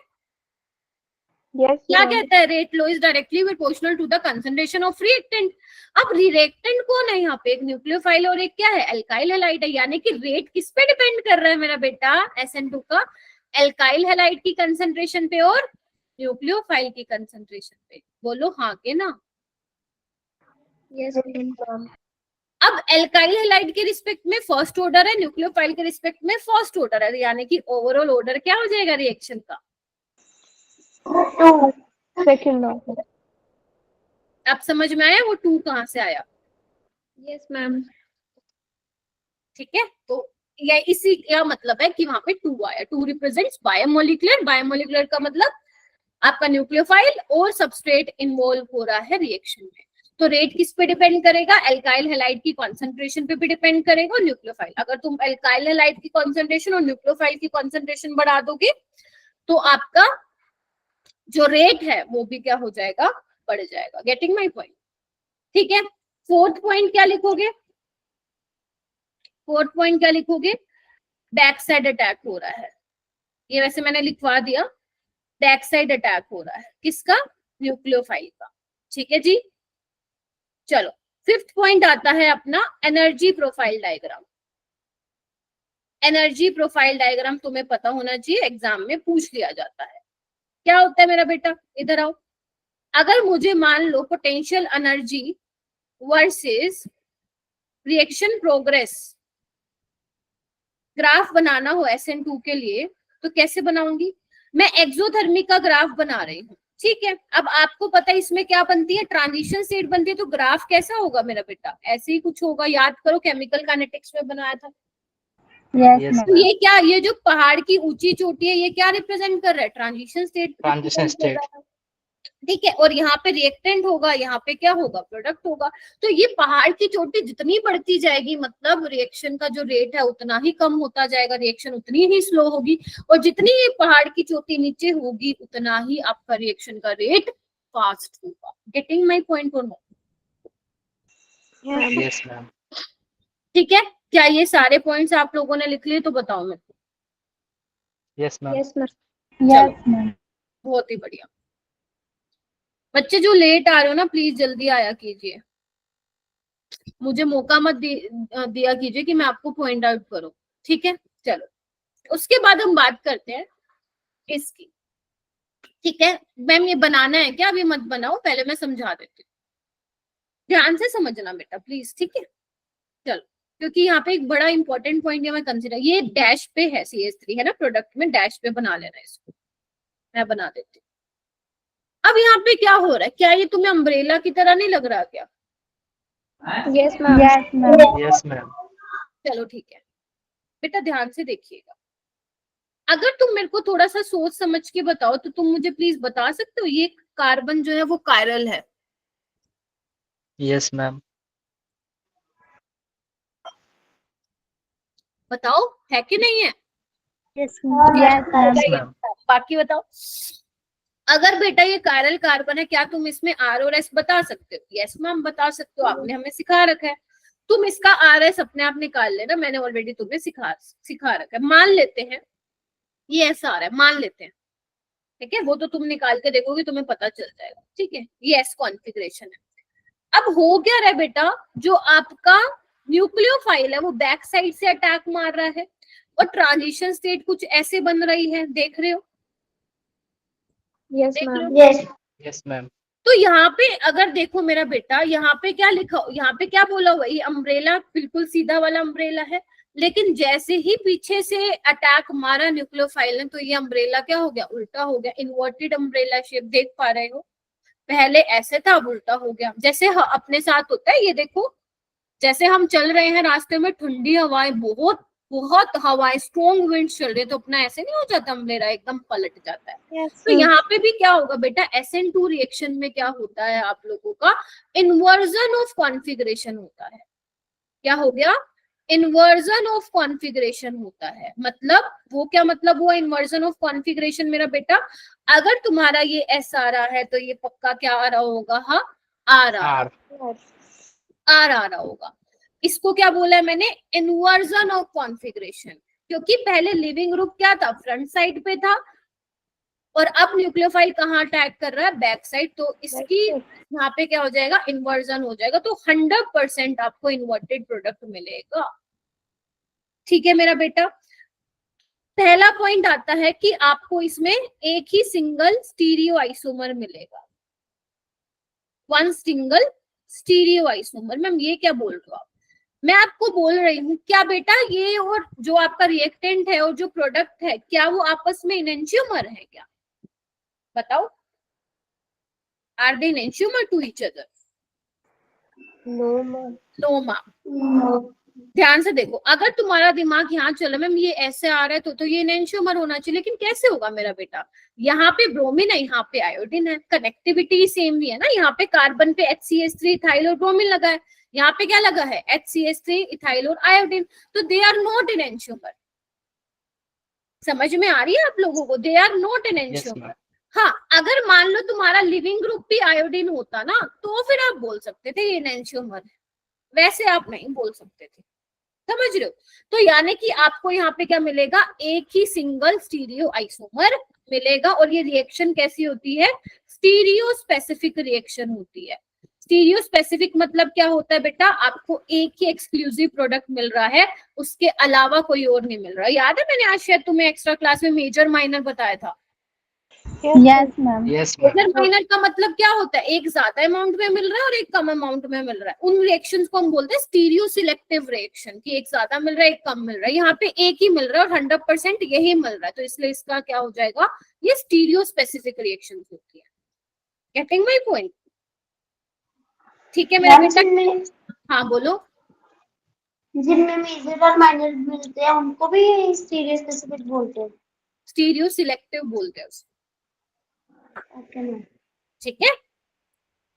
Yes, क्या ma'am. कहता है? Rate law is directly proportional to the concentration of reactant. अब रिएक्टेंट कौन है यहाँ पे? एक न्यूक्लियोफाइल और एक क्या है? एल्काइल हैलाइड है। यानी कि रेट किस पे डिपेंड कर रहा है मेरा बेटा? SN2 का एल्काइल हैलाइड की कंसंट्रेशन पे और न्यूक्लियोफाइल की कंसंट्रेशन पे। बोलो हाँ के ना? Yes, ma'am. अब एल्काइल हैलाइड के रिस्पेक्ट में फर्स्ट ऑर्डर है, न्यूक्लियोफाइल के रिस्पेक्ट में फर्स्ट ऑर्डर है, यानी कि ओवरऑल ऑर्डर क्या हो जाएगा रिएक्शन का? 2. Second order. अब समझ में आया वो 2 कहाँ से आया? Yes, ma'am. ठीक है, तो ये इसी का मतलब है कि वहां पे 2 आया। 2 रिप्रेजेंट्स बायोमोलिकुलर। बायोमोलिकुलर का मतलब आपका न्यूक्लियोफाइल और सबस्ट्रेट इन्वॉल्व हो रहा है रिएक्शन में। तो रेट किस पे डिपेंड करेगा? एल्काइल हैलाइड की कॉन्सेंट्रेशन पे भी डिपेंड करेगा और न्यूक्लियोफाइल। अगर तुम एल्काइल हैलाइड की कॉन्सेंट्रेशन और न्यूक्लियोफाइल की कॉन्सेंट्रेशन बढ़ा दोगे तो आपका जो रेट है वो भी क्या हो जाएगा? बढ़ जाएगा। Getting my point? ठीक है। फोर्थ पॉइंट क्या लिखोगे? फोर्थ पॉइंट क्या लिखोगे? बैक साइड अटैक हो रहा है। ये वैसे मैंने लिखवा दिया, बैक साइड अटैक हो रहा है किसका? न्यूक्लियोफाइल का। ठीक है जी। चलो फिफ्थ पॉइंट आता है अपना energy profile diagram. Energy profile diagram तुम्हें पता होना चाहिए, एग्जाम में पूछ लिया जाता है। क्या होता है मेरा बेटा? इधर आओ। अगर मुझे मान लो potential energy versus reaction progress graph बनाना हो SN2 के लिए, तो कैसे बनाऊंगी? मैं एक्सोथर्मिक का ग्राफ बना रही हूँ, ठीक है। अब आपको पता है इसमें क्या बनती है? ट्रांजिशन स्टेट बनती है। तो ग्राफ कैसा होगा मेरा बेटा? ऐसे ही कुछ होगा, याद करो केमिकल काइनेटिक्स में बनाया था। Yes, तो ma'am. ये क्या, ये जो पहाड़ की ऊंची चोटी है ये क्या रिप्रेजेंट कर रहा है? Transition state. Transition state. ठीक है। और यहाँ पे रिएक्टेंट होगा, यहाँ पे क्या होगा? प्रोडक्ट होगा। तो ये पहाड़ की चोटी जितनी बढ़ती जाएगी मतलब रिएक्शन का जो रेट है उतना ही कम होता जाएगा, रिएक्शन उतनी ही स्लो होगी। और जितनी ये पहाड़ की चोटी नीचे होगी उतना ही आपका रिएक्शन का रेट फास्ट होगा। गेटिंग माई पॉइंट और नो? Yes, ma'am. ठीक है। क्या ये सारे पॉइंट्स आप लोगों ने लिख लिए? तो बताओ मेरे को। Yes, ma'am. Yes, ma'am. Yes, ma'am. बहुत ही बढ़िया। बच्चे जो लेट आ रहे हो ना प्लीज जल्दी आया कीजिए, मुझे मौका मत दिया कीजिए कि मैं आपको पॉइंट आउट करूं, ठीक है। चलो उसके बाद हम बात करते हैं इसकी, ठीक है। मैम ये बनाना है क्या? अभी मत बनाओ, पहले मैं समझा देती हूँ, ध्यान से समझना बेटा प्लीज, ठीक है। चलो क्योंकि यहाँ पे एक बड़ा इंपॉर्टेंट पॉइंट है मैं कंसिडर, ये डैश पे है CH3 है ना, प्रोडक्ट में डैश पे बना लेना इसको, मैं बना देती हूँ। अब यहाँ पे क्या हो रहा है? क्या ये तुम्हें अम्ब्रेला की तरह नहीं लग रहा क्या? Yes, ma'am. Yes, ma'am. चलो ठीक है बेटा, ध्यान से देखिएगा। अगर तुम मेरे को थोड़ा सा सोच समझ के बताओ तो तुम मुझे प्लीज बता सकते हो ये कार्बन जो है वो कायरल है? Yes, ma'am. बताओ है कि नहीं है? Yes ma'am. Yes, ma'am. बाकी बताओ। अगर बेटा ये कायरल कार्बन है, क्या तुम इसमें R और S बता सकते हो? यस मैम बता सकते हो, आपने हमें सिखा रखा है। तुम इसका RS अपने आप निकाल लेना, मैंने ऑलरेडी तुम्हें सिखा रखा है। मान लेते हैं ये ऐसा आ रहा है, मान लेते हैं, ठीक है। वो तो तुम निकाल के देखोगे तुम्हें पता चल जाएगा, ठीक है। ये S कॉन्फ़िगरेशन है। अब हो क्या रहा है बेटा, जो आपका न्यूक्लियोफाइल है वो बैक साइड से अटैक मार रहा है और ट्रांजिशन स्टेट कुछ ऐसे बन रही है, देख रहे हो? Yes, देख रहे ma'am. हो? Yes, ma'am. तो यहाँ पे अगर देखो मेरा बेटा, यहाँ पे क्या लिखा, यहाँ पे क्या बोला हुआ, ये अम्ब्रेला बिल्कुल सीधा वाला अम्ब्रेला है, लेकिन जैसे ही पीछे से अटैक मारा न्यूक्लियोफाइल ने, तो ये अम्ब्रेला क्या हो गया, उल्टा हो गया, इन्वर्टेड अम्ब्रेला शेप, देख पा रहे हो? पहले ऐसे था, अब उल्टा हो गया, जैसे अपने साथ होता है, ये देखो, जैसे हम चल रहे हैं रास्ते में, ठंडी हवाएं, बहुत बहुत हवाएं, स्ट्रॉन्ग विंड चल रही है, तो अपना ऐसे नहीं हो जाता अम्ब्रेला, एकदम पलट जाता है। Yes, तो यहाँ पे भी क्या होगा बेटा, SN2 रिएक्शन में क्या होता है आप लोगों का, इन्वर्जन ऑफ कॉन्फ़िगरेशन होता है। क्या हो गया, इन्वर्जन ऑफ कॉन्फ़िगरेशन होता है। मतलब वो क्या मतलब हुआ इन्वर्जन ऑफ कॉन्फ़िगरेशन मेरा बेटा, अगर तुम्हारा ये S आ रहा है तो ये पक्का क्या आ रहा होगा, हाँ R आ रहा होगा। इसको क्या बोला है मैंने, इन्वर्जन ऑफ कॉन्फ़िगरेशन, क्योंकि पहले लिविंग ग्रुप क्या था, फ्रंट साइड पे था, और अब न्यूक्लियोफाइल कहाँ अटैक कर रहा है, बैक साइड, तो इसकी यहाँ पे क्या हो जाएगा, इन्वर्जन हो जाएगा, तो 100% आपको इन्वर्टेड प्रोडक्ट मिलेगा। ठीक है मेरा बेटा। पहला पॉइंट आता है कि आपको इसमें एक ही सिंगल स्टीरियो आइसोमर मिलेगा, one single stereo isomer. Ma'am ये क्या बोल रहे हो आप? मैं आपको बोल रही हूँ क्या बेटा, ये और जो आपका रिएक्टेंट है और जो प्रोडक्ट है, क्या वो आपस में इनेंशियोमर है क्या? बताओ, are they enantiomer to each other? No, ma'am. No ma'am. ध्यान से देखो, अगर तुम्हारा दिमाग यहाँ चला मैम ये ऐसे आ रहा है तो ये इनेंशियोमर होना चाहिए, लेकिन कैसे होगा मेरा बेटा, यहाँ पे ब्रोमीन है, यहाँ पे आयोडीन है, कनेक्टिविटी सेम भी है ना, यहाँ पे कार्बन पे HCH3 इथाइल और ब्रोमीन लगा है, यहाँ पे क्या लगा है, HCH3 इथाइल और आयोडीन, तो दे आर नॉट इनेंशियोमर। समझ में आ रही है आप लोगों को, दे आर नॉट इनेंशियोमर। हाँ, अगर मान लो तुम्हारा लिविंग ग्रुप भी आयोडीन होता ना, तो फिर आप बोल सकते थे ये इनेंशियोमर है, वैसे आप नहीं बोल सकते थे। समझ रहे हो? तो यानी कि आपको यहाँ पे क्या मिलेगा, एक ही सिंगल स्टीरियो आइसोमर मिलेगा, और ये रिएक्शन कैसी होती है, स्टीरियो स्पेसिफिक रिएक्शन होती है। स्टीरियो स्पेसिफिक मतलब क्या होता है बेटा, आपको एक ही एक्सक्लूसिव प्रोडक्ट मिल रहा है, उसके अलावा कोई और नहीं मिल रहा। याद है मैंने आज शायद तुम्हें एक्स्ट्रा क्लास में मेजर माइनर बताया था। Yes, ma'am. Yes, major ma'am. Minor का मतलब क्या होता है, एक ज्यादा अमाउंट में मिल रहा है और एक कम अमाउंट में मिल रहा है, उन रिएक्शंस को हम बोलते हैं स्टीरियो सिलेक्टिव रिएक्शन, कि एक ज्यादा मिल रहा है एक कम मिल रहा है। यहाँ पे एक ही मिल रहा है और 100% यही मिल रहा है, तो इसलिए इसका क्या हो जाएगा, ये स्टीरियो स्पेसिफिक रिएक्शन होती है। Getting my point? ठीक है मेरा बेटा। हाँ बोलो। जिनमें मेजर और माइनर मिलते हैं उनको भी स्टीरियो स्पेसिफिक बोलते हैं। स्टीरियो सिलेक्टिव बोलते हैं उसको। Okay ma'am. ठीक है,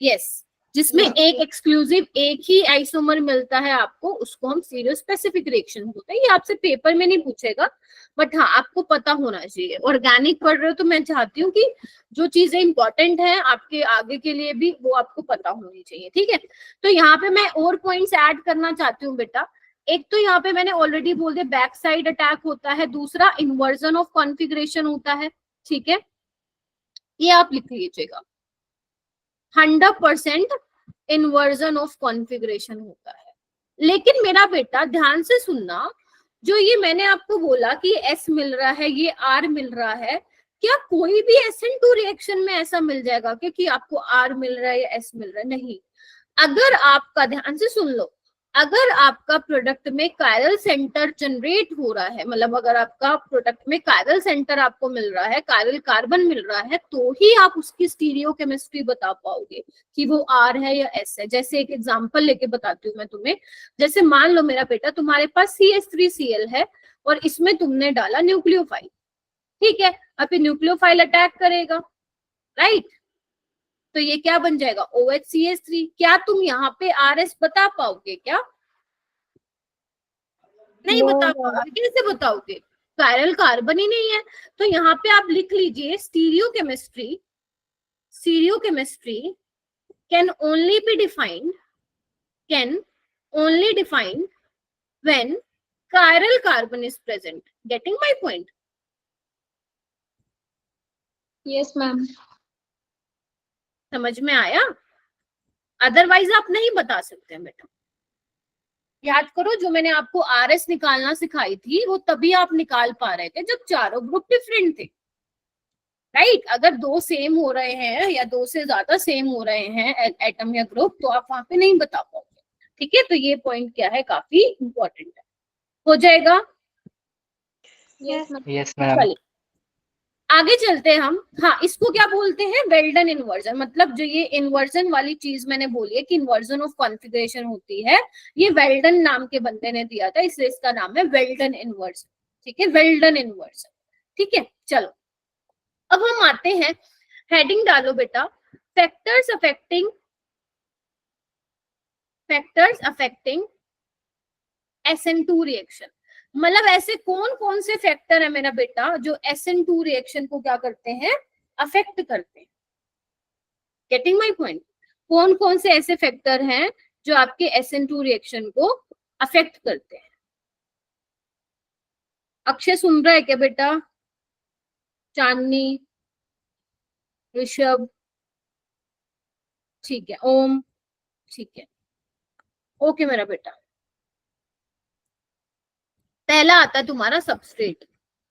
यस। जिसमें एक एक्सक्लूसिव एक ही आइसोमर मिलता है आपको, उसको हम स्टीरियो स्पेसिफिक रिएक्शन बोलते हैं। ये आपसे पेपर में नहीं पूछेगा, बट हाँ आपको पता होना चाहिए। ऑर्गेनिक पढ़ रहे हो तो मैं चाहती हूँ कि जो चीजें इंपॉर्टेंट है आपके आगे के लिए भी, वो आपको पता होनी चाहिए। ठीक है, तो यहाँ पे मैं और पॉइंट्स ऐड करना चाहती हूँ बेटा। एक तो यहाँ पे मैंने ऑलरेडी बोल दिया, बैक साइड अटैक होता है, दूसरा इन्वर्जन ऑफ कॉन्फ़िगरेशन होता है। ठीक है, ये आप लिख लीजिएगा, 100% इन्वर्जन ऑफ कॉन्फ़िगरेशन होता है। लेकिन मेरा बेटा ध्यान से सुनना, जो ये मैंने आपको बोला कि S मिल रहा है, ये R मिल रहा है, क्या कोई भी SN2 रिएक्शन में ऐसा मिल जाएगा कि आपको R मिल रहा है या S मिल रहा है? नहीं। अगर आपका, ध्यान से सुन लो, अगर आपका प्रोडक्ट में कायरल सेंटर जनरेट हो रहा है, मतलब अगर आपका प्रोडक्ट में कायरल सेंटर आपको मिल रहा है, कायरल कार्बन मिल रहा है, तो ही आप उसकी स्टीरियो केमिस्ट्री बता पाओगे कि वो R है या S है। जैसे एक एग्जांपल लेके बताती हूँ मैं तुम्हें। जैसे मान लो मेरा बेटा, तुम्हारे पास CH3Cl है और इसमें तुमने डाला न्यूक्लियोफाइल। ठीक है, अब ये न्यूक्लियोफाइल अटैक करेगा, राइट? तो ये क्या बन जाएगा, OHCH3। क्या तुम यहाँ पे RS बता पाओगे क्या? नहीं बता पाओगे। कैसे बताओगे, कायरल कार्बन ही नहीं है। तो यहाँ पे आप लिख लीजिए, stereo chemistry can only be defined when chiral carbon is present. Getting my point? Yes, ma'am. समझ में आया? अदरवाइज आप नहीं बता सकते हैं बेटा। याद करो जो मैंने आपको आरएस निकालना सिखाई थी वो तभी आप निकाल पा रहे थे जब चारों ग्रुप डिफरेंट थे, राइट। अगर दो सेम हो रहे हैं या दो से ज्यादा सेम हो रहे हैं एटम या ग्रुप तो आप वहां पे नहीं बता पाओगे, ठीक है। तो ये पॉइंट क्या है, काफी इंपॉर्टेंट है। हो जाएगा? Yes, ma'am. Yes, ma'am. चलिए आगे चलते हैं हम। हाँ, इसको क्या बोलते हैं, वेल डन इन्वर्जन। मतलब जो ये इन्वर्जन वाली चीज मैंने बोली है कि इन्वर्जन ऑफ कॉन्फ़िगरेशन होती है, ये वेल डन नाम के बंदे ने दिया था, इसलिए इसका नाम है वेल डन इन्वर्जन, ठीक है, वेल डन इन्वर्जन, ठीक है। चलो अब हम आते हैं, हेडिंग डालो बेटा, फैक्टर्स अफेक्टिंग SN2 रिएक्शन। मतलब ऐसे कौन कौन से फैक्टर है मेरा बेटा जो SN2 रिएक्शन को क्या करते हैं, अफेक्ट करते हैं। Getting my point? कौन कौन से ऐसे फैक्टर हैं जो आपके SN2 रिएक्शन को अफेक्ट करते हैं? अक्षय सुन रहा है क्या बेटा? चांदनी, ऋषभ, ठीक है, ओम, ठीक है, ओके मेरा बेटा। पहला आता है तुम्हारा सबस्ट्रेट।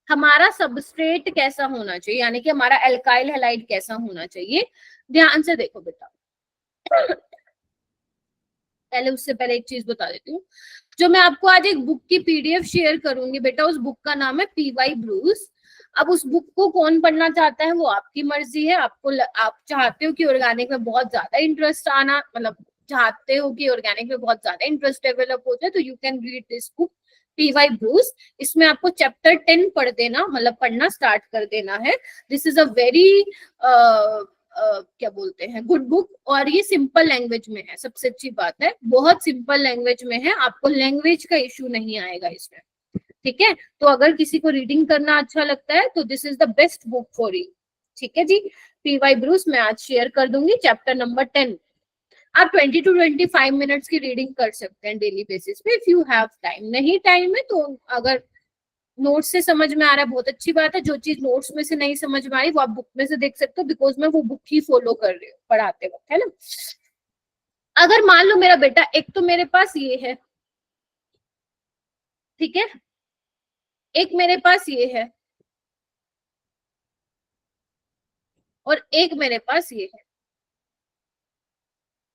हमारा सबस्ट्रेट कैसा होना चाहिए, यानी कि हमारा एल्काइल हैलाइड कैसा होना चाहिए, ध्यान से देखो बेटा। पहले उससे पहले एक चीज बता देती हूँ, जो मैं आपको आज एक बुक की PDF शेयर करूंगी बेटा, उस बुक का नाम है PY ब्रूस। अब उस बुक को कौन पढ़ना चाहता है वो आपकी मर्जी है। आप चाहते हो कि ऑर्गेनिक में बहुत ज्यादा इंटरेस्ट आना, मतलब चाहते हो कि ऑर्गेनिक में बहुत ज्यादा इंटरेस्ट डेवलप हो जाए, तो you can read this book PY Bruce. इसमें आपको चैप्टर 10 पढ़ देना, मतलब पढ़ना स्टार्ट कर देना है। दिस इज अ वेरी क्या बोलते हैं, गुड बुक। और ये सिंपल लैंग्वेज में है, सबसे अच्छी बात है, बहुत सिंपल लैंग्वेज में है, आपको लैंग्वेज का इश्यू नहीं आएगा इसमें, ठीक है। तो अगर किसी को रीडिंग करना अच्छा लगता है तो this is the best book for you, ठीक है जी। PY ब्रूस मैं आज शेयर कर दूंगी, चैप्टर नंबर 10। आप 20 to 25 मिनट्स की रीडिंग कर सकते हैं डेली बेसिस पे, इफ यू हैव टाइम। नहीं टाइम है तो अगर नोट्स से समझ में आ रहा है बहुत अच्छी बात है, जो चीज नोट्स में से नहीं समझ में आई वो आप बुक में से देख सकते हो, बिकॉज मैं वो बुक ही फॉलो कर रही हूँ पढ़ाते वक्त, है ना। अगर मान लो मेरा बेटा, एक तो मेरे पास ये है, ठीक है, एक मेरे पास ये है और एक मेरे पास ये है।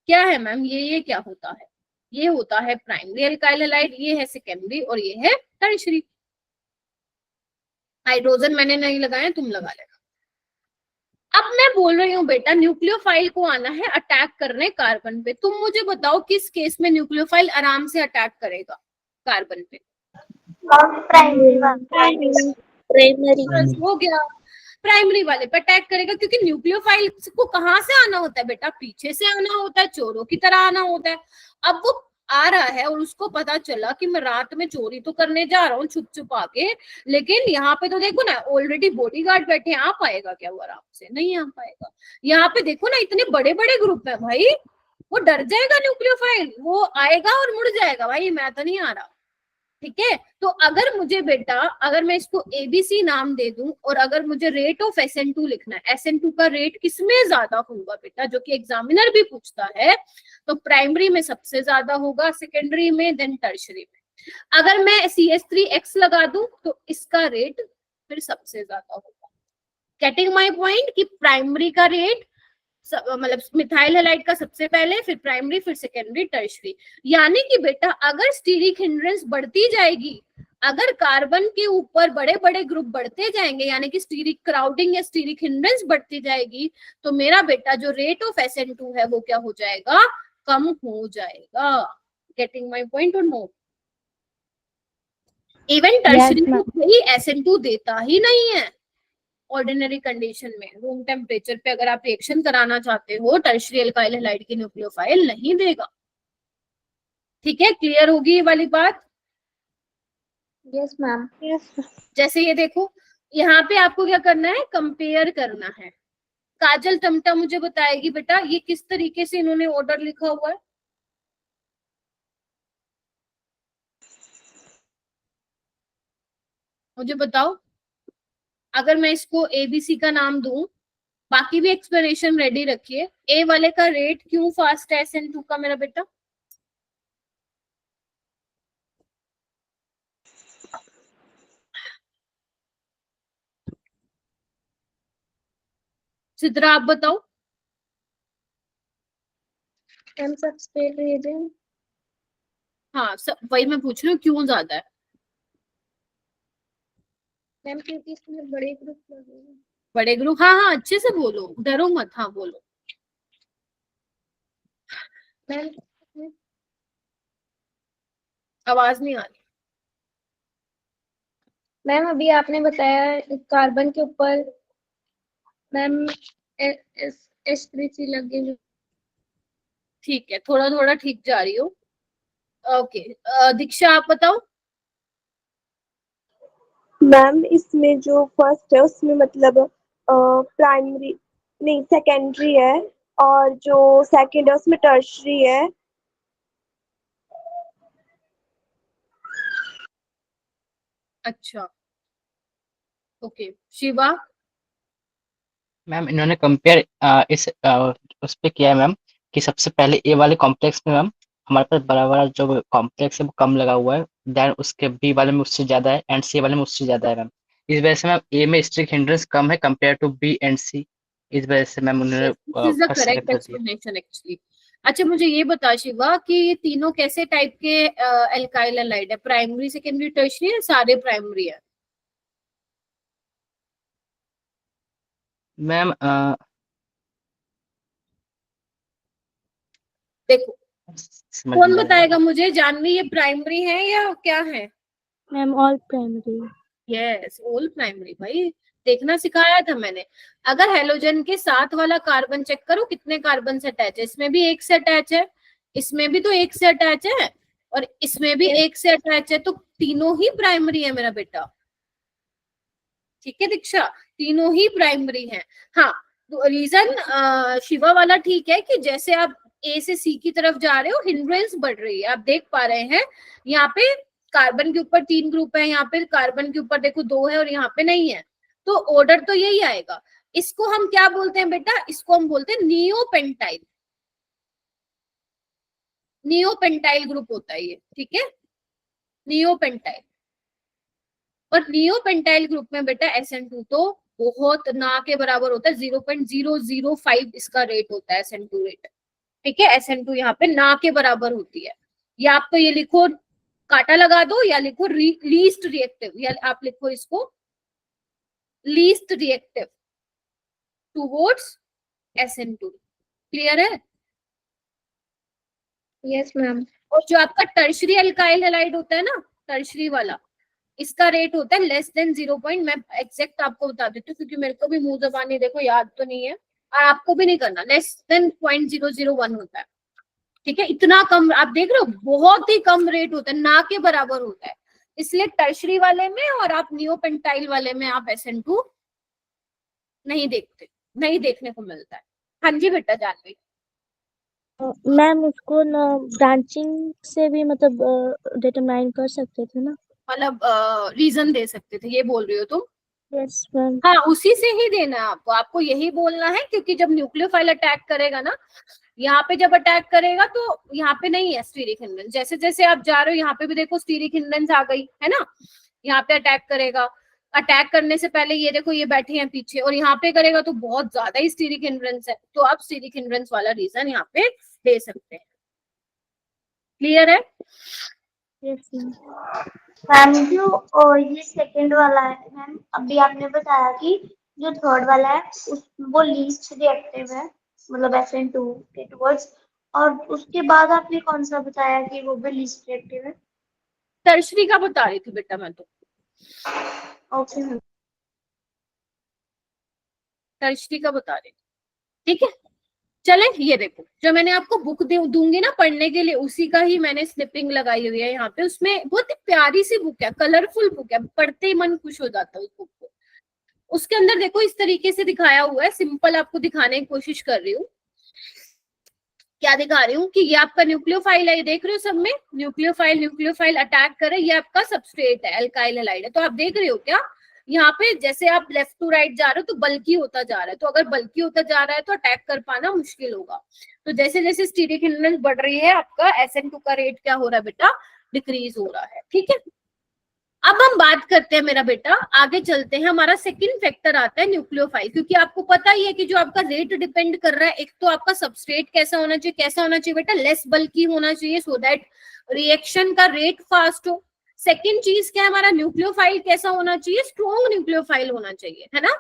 क्या है मैम ये क्या होता है? ये होता है प्राइमरी एल्काइल हैलाइड, ये है सेकेंडरी और ये है टर्शियरी। हाइड्रोजन मैंने नहीं लगाया, तुम लगा लेना। अब मैं बोल रही हूँ बेटा, न्यूक्लियोफाइल को आना है अटैक करने कार्बन पे। तुम मुझे बताओ किस केस में न्यूक्लियोफाइल आराम से अटैक करेगा कार्बन पे? प्राइमरी। बस हो गया, प्राइमरी वाले पे अटैक करेगा, क्योंकि न्यूक्लियोफाइल को कहाँ से आना होता है बेटा, पीछे से आना होता है, चोरों की तरह आना होता है। अब वो आ रहा है और उसको पता चला कि मैं रात में चोरी तो करने जा रहा हूँ छुप छुपा के, लेकिन यहाँ पे तो देखो ना ऑलरेडी बॉडीगार्ड बैठे हैं, आ पाएगा क्या वो आराम से? नहीं आ पाएगा। यहाँ पे देखो ना इतने बड़े बड़े ग्रुप है भाई, वो डर जाएगा न्यूक्लियोफाइल, वो आएगा और मुड़ जाएगा, भाई मैं तो नहीं आ रहा, ठीक है। तो अगर मुझे बेटा, अगर मैं इसको ABC नाम दे दूं और अगर मुझे रेट ऑफ SN2 लिखना है, SN2 का रेट किसमें ज्यादा होगा बेटा, जो कि एग्जामिनर भी पूछता है, तो प्राइमरी में सबसे ज्यादा होगा, सेकेंडरी में, देन टर्शरी में। अगर मैं CH3X लगा दूं तो इसका रेट फिर सबसे ज्यादा होगा। गेटिंग माय पॉइंट कि प्राइमरी का रेट मतलब मिथाइल हैलाइड का सबसे पहले, फिर प्राइमरी, फिर सेकेंडरी, टर्शरी। यानी कि बेटा अगर स्टीरिक हिंड्रेंस बढ़ती जाएगी, अगर कार्बन के ऊपर बड़े बड़े ग्रुप बढ़ते जाएंगे, यानी कि स्टीरिक क्राउडिंग या स्टीरिक हिंड्रेंस बढ़ती जाएगी, तो मेरा बेटा जो रेट ऑफ SN2 है वो क्या हो जाएगा, कम हो जाएगा। गेटिंग माय पॉइंट और नो? इवन टर्शरी को कोई SN2 देता ही नहीं है ऑर्डिनरी कंडीशन में। रूम टेम्परेचर पे अगर आप रिएक्शन कराना चाहते हो, टर्शियरी एल्काइल हैलाइड की न्यूक्लियोफाइल नहीं देगा, ठीक है। क्लियर होगी ये वाली बात? Yes, ma'am. जैसे ये देखो, यहाँ पे आपको क्या करना है, कंपेयर करना है। काजल टमटा मुझे बताएगी बेटा ये किस तरीके से इन्होंने ऑर्डर लिखा हुआ है, मुझे बताओ। अगर मैं इसको ABC का नाम दूं बाकी भी एक्सप्लेनेशन रेडी रखिए। ए वाले का रेट क्यों फास्ट है SN2 का मेरा बेटा? सिद्रा आप बताओ। Ma'am substrate reason. हाँ वही मैं पूछ रही हूँ, क्यों ज्यादा है? मैम क्योंकि इसमें बड़े ग्रुप लगे हैं। बड़े ग्रुप, हाँ हाँ अच्छे से बोलो, डरो मत, हाँ बोलो। मैम आवाज नहीं आ रही। मैम अभी आपने बताया कार्बन के ऊपर मैम H3C लगे हुए। ठीक है, थोड़ा थोड़ा ठीक जा रही हो। ओके, दीक्षा आप बताओ। मैम इसमें जो फर्स्ट है उसमें मतलब प्राइमरी नहीं सेकेंडरी है, और जो सेकंड है उसमें टर्शरी है। अच्छा ओके, शिवा। मैम इन्होंने कंपेयर इस उस पे किया है मैम, कि सबसे पहले ए वाले कॉम्प्लेक्स में मैम हमारे पास बड़ा बड़ा जो कॉम्प्लेक्स है वो कम लगा हुआ है, देन उसके बी वाले में उससे ज्यादा है, एंड सी वाले में उससे ज्यादा है मैम। इस वजह से मैम ए में स्ट्रिक हिंड्रेंस कम है कंपेयर टू बी एंड सी। इस वजह से मैम उन्होंने this is the first correct select कर दिया। Explanation actually. अच्छा मुझे ये बता शिवा कि ये तीनों कैसे टाइप के एल्काइल हैलाइड है? प्राइमरी, सेकेंडरी, टर्शियरी है, सारे प्राइमरी है? मैम देखो समझ कौन नहीं आ रहा बताएगा मैम। मुझे, जानवी ये प्राइमरी है या क्या है? Ma'am all primary. Yes all primary भाई, देखना सिखाया था मैंने। अगर हेलोजन के साथ वाला कार्बन चेक करो कितने कार्बन से अटैच है, इसमें भी एक से अटैच है, इसमें भी तो एक से अटैच है, और इसमें भी एक से अटैच है, तो तीनों ही प्राइमरी है मेरा बेटा। ठीक है दीक्षा, तीनों ही प्राइमरी हैं। हाँ तो रीजन शिवा वाला ठीक है कि जैसे आप ए से सी की तरफ जा रहे हो हिंड्रेंस बढ़ रही है, आप देख पा रहे हैं यहाँ पे कार्बन के ऊपर 3 ग्रुप है, यहाँ पे कार्बन के ऊपर देखो 2 है और यहाँ पे नहीं है, तो ऑर्डर तो यही आएगा। इसको हम क्या बोलते हैं बेटा? इसको हम बोलते हैं नियोपेंटाइल। नियोपेंटाइल ग्रुप होता है ये, ठीक है, नियोपेंटाइल। और नियोपेंटाइल ग्रुप में बेटा SN2 तो बहुत ना के बराबर होता है, 0.005 इसका रेट होता है SN2 रेट। ठीक है, SN2 यहाँ पे ना के बराबर होती है। या आप तो ये लिखो काटा लगा दो, या लिखो लीस्ट रिएक्टिव, या आप लिखो इसको least reactive towards SN2। Clear है? Yes ma'am. और जो आपका टर्शरी अल्काइल हैलाइड होता है ना, टर्शरी वाला, इसका रेट होता है लेस देन 0. मैं एग्जैक्ट आपको बता देती हूँ क्योंकि मेरे को भी मुंह जबानी देखो याद तो नहीं है, और आपको भी नहीं करना। लेस देन 0.001 होता है। ठीक है, इतना कम, आप देख रहे हो बहुत ही कम रेट होता है, ना के बराबर होता है। इसलिए टर्शरी वाले में और आप नियोपेंटाइल वाले में आप SN2 नहीं देखते, नहीं देखने को मिलता है। हाँ जी बेटा जानवी। मैम उसको ना ब्रांचिंग से भी मतलब डिटरमाइन कर सकते थे ना? मतलब रीजन दे सकते थे, ये बोल रही हो तुम? Yes ma'am. हाँ उसी से ही देना है आपको, आपको यही बोलना है, क्योंकि जब न्यूक्लियोफाइल अटैक करेगा ना, यहाँ पे जब अटैक करेगा तो यहाँ पे नहीं है स्टीरिक हिंड्रेंस, जैसे जैसे आप जा रहे हो यहाँ पे भी देखो स्टीरिक हिंड्रेंस आ गई है ना, यहाँ पे अटैक करेगा। अटैक करने से पहले ये देखो ये बैठे हैं पीछे, और यहाँ पे करेगा तो बहुत ज्यादा ही स्टीरिक हिंड्रेंस है, तो आप स्टीरिक हिंड्रेंस वाला रीजन यहाँ पे दे सकते हैं। क्लियर है? Yes ma'am. मैम जो ये सेकंड वाला है मैम, अभी आपने बताया कि जो थर्ड वाला है वो लीस्ट रिएक्टिव है, मतलब SN2 के टुवर्ड्स, और उसके बाद आपने कौन सा बताया कि वो भी लीस्ट रिएक्टिव है? टर्शरी का बता रही थी बेटा मैं तो, ओके मैम। टर्शरी का बता रही थी। ठीक है चले, ये देखो जो मैंने आपको बुक दूंगी ना पढ़ने के लिए, उसी का ही मैंने स्निपिंग लगाई हुई है यहाँ पे। उसमें बहुत ही प्यारी सी बुक है, कलरफुल बुक है, पढ़ते ही मन खुश हो जाता है उस बुक को। उसके अंदर देखो इस तरीके से दिखाया हुआ है, सिंपल आपको दिखाने की कोशिश कर रही हूँ। क्या दिखा रही हूँ कि ये आपका न्यूक्लियोफाइल है, ये देख रहे हो सब में न्यूक्लियोफाइल अटैक करे, ये आपका सबस्ट्रेट है, अल्काइल हैलाइड है। तो आप देख रहे हो क्या यहाँ पे जैसे आप लेफ्ट टू राइट जा रहे हो तो बल्कि होता जा रहा है, तो अगर बल्कि होता जा रहा है तो अटैक कर पाना मुश्किल होगा। तो जैसे जैसे स्टीरिक हिंड्रेंस बढ़ रही है आपका SN2 का रेट क्या हो रहा है बेटा, डिक्रीज हो रहा है। ठीक है, अब हम बात करते हैं मेरा बेटा, आगे चलते हैं। हमारा सेकंड फैक्टर आता है न्यूक्लियोफाइल, क्योंकि आपको पता ही है कि जो आपका रेट डिपेंड कर रहा है, एक तो आपका सबस्ट्रेट कैसा होना चाहिए, कैसा होना चाहिए बेटा, लेस बल्की होना चाहिए, सो दैट रिएक्शन का रेट फास्ट हो। सेकंड चीज क्या है, हमारा न्यूक्लियोफाइल कैसा होना चाहिए, स्ट्रॉन्ग न्यूक्लियोफाइल होना चाहिए, है ना,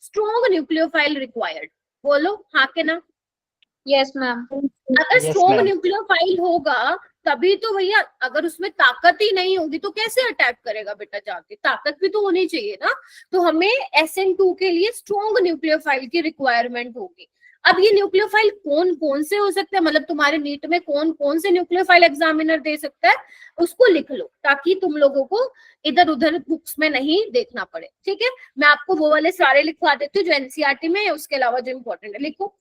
स्ट्रॉन्ग न्यूक्लियोफाइल रिक्वायर्ड। बोलो हाँ के ना। Yes ma'am. अगर Yes, स्ट्रॉन्ग ma'am. न्यूक्लियोफाइल होगा तभी तो भैया, अगर उसमें ताकत ही नहीं होगी तो कैसे अटैक करेगा बेटा जाके, ताकत भी तो होनी चाहिए ना। तो हमें SN2 के लिए स्ट्रॉन्ग न्यूक्लियोफाइल की रिक्वायरमेंट होगी। अब ये न्यूक्लियोफाइल कौन कौन से हो सकते हैं, मतलब तुम्हारे नीट में कौन कौन से न्यूक्लियोफाइल एग्जामिनर दे सकता है, उसको लिख लो ताकि तुम लोगों को इधर उधर बुक्स में नहीं देखना पड़े। ठीक है, मैं आपको वो वाले सारे लिखवा देती हूँ जो NCERT में है, उसके अलावा जो इंपॉर्टेंट है लिखो।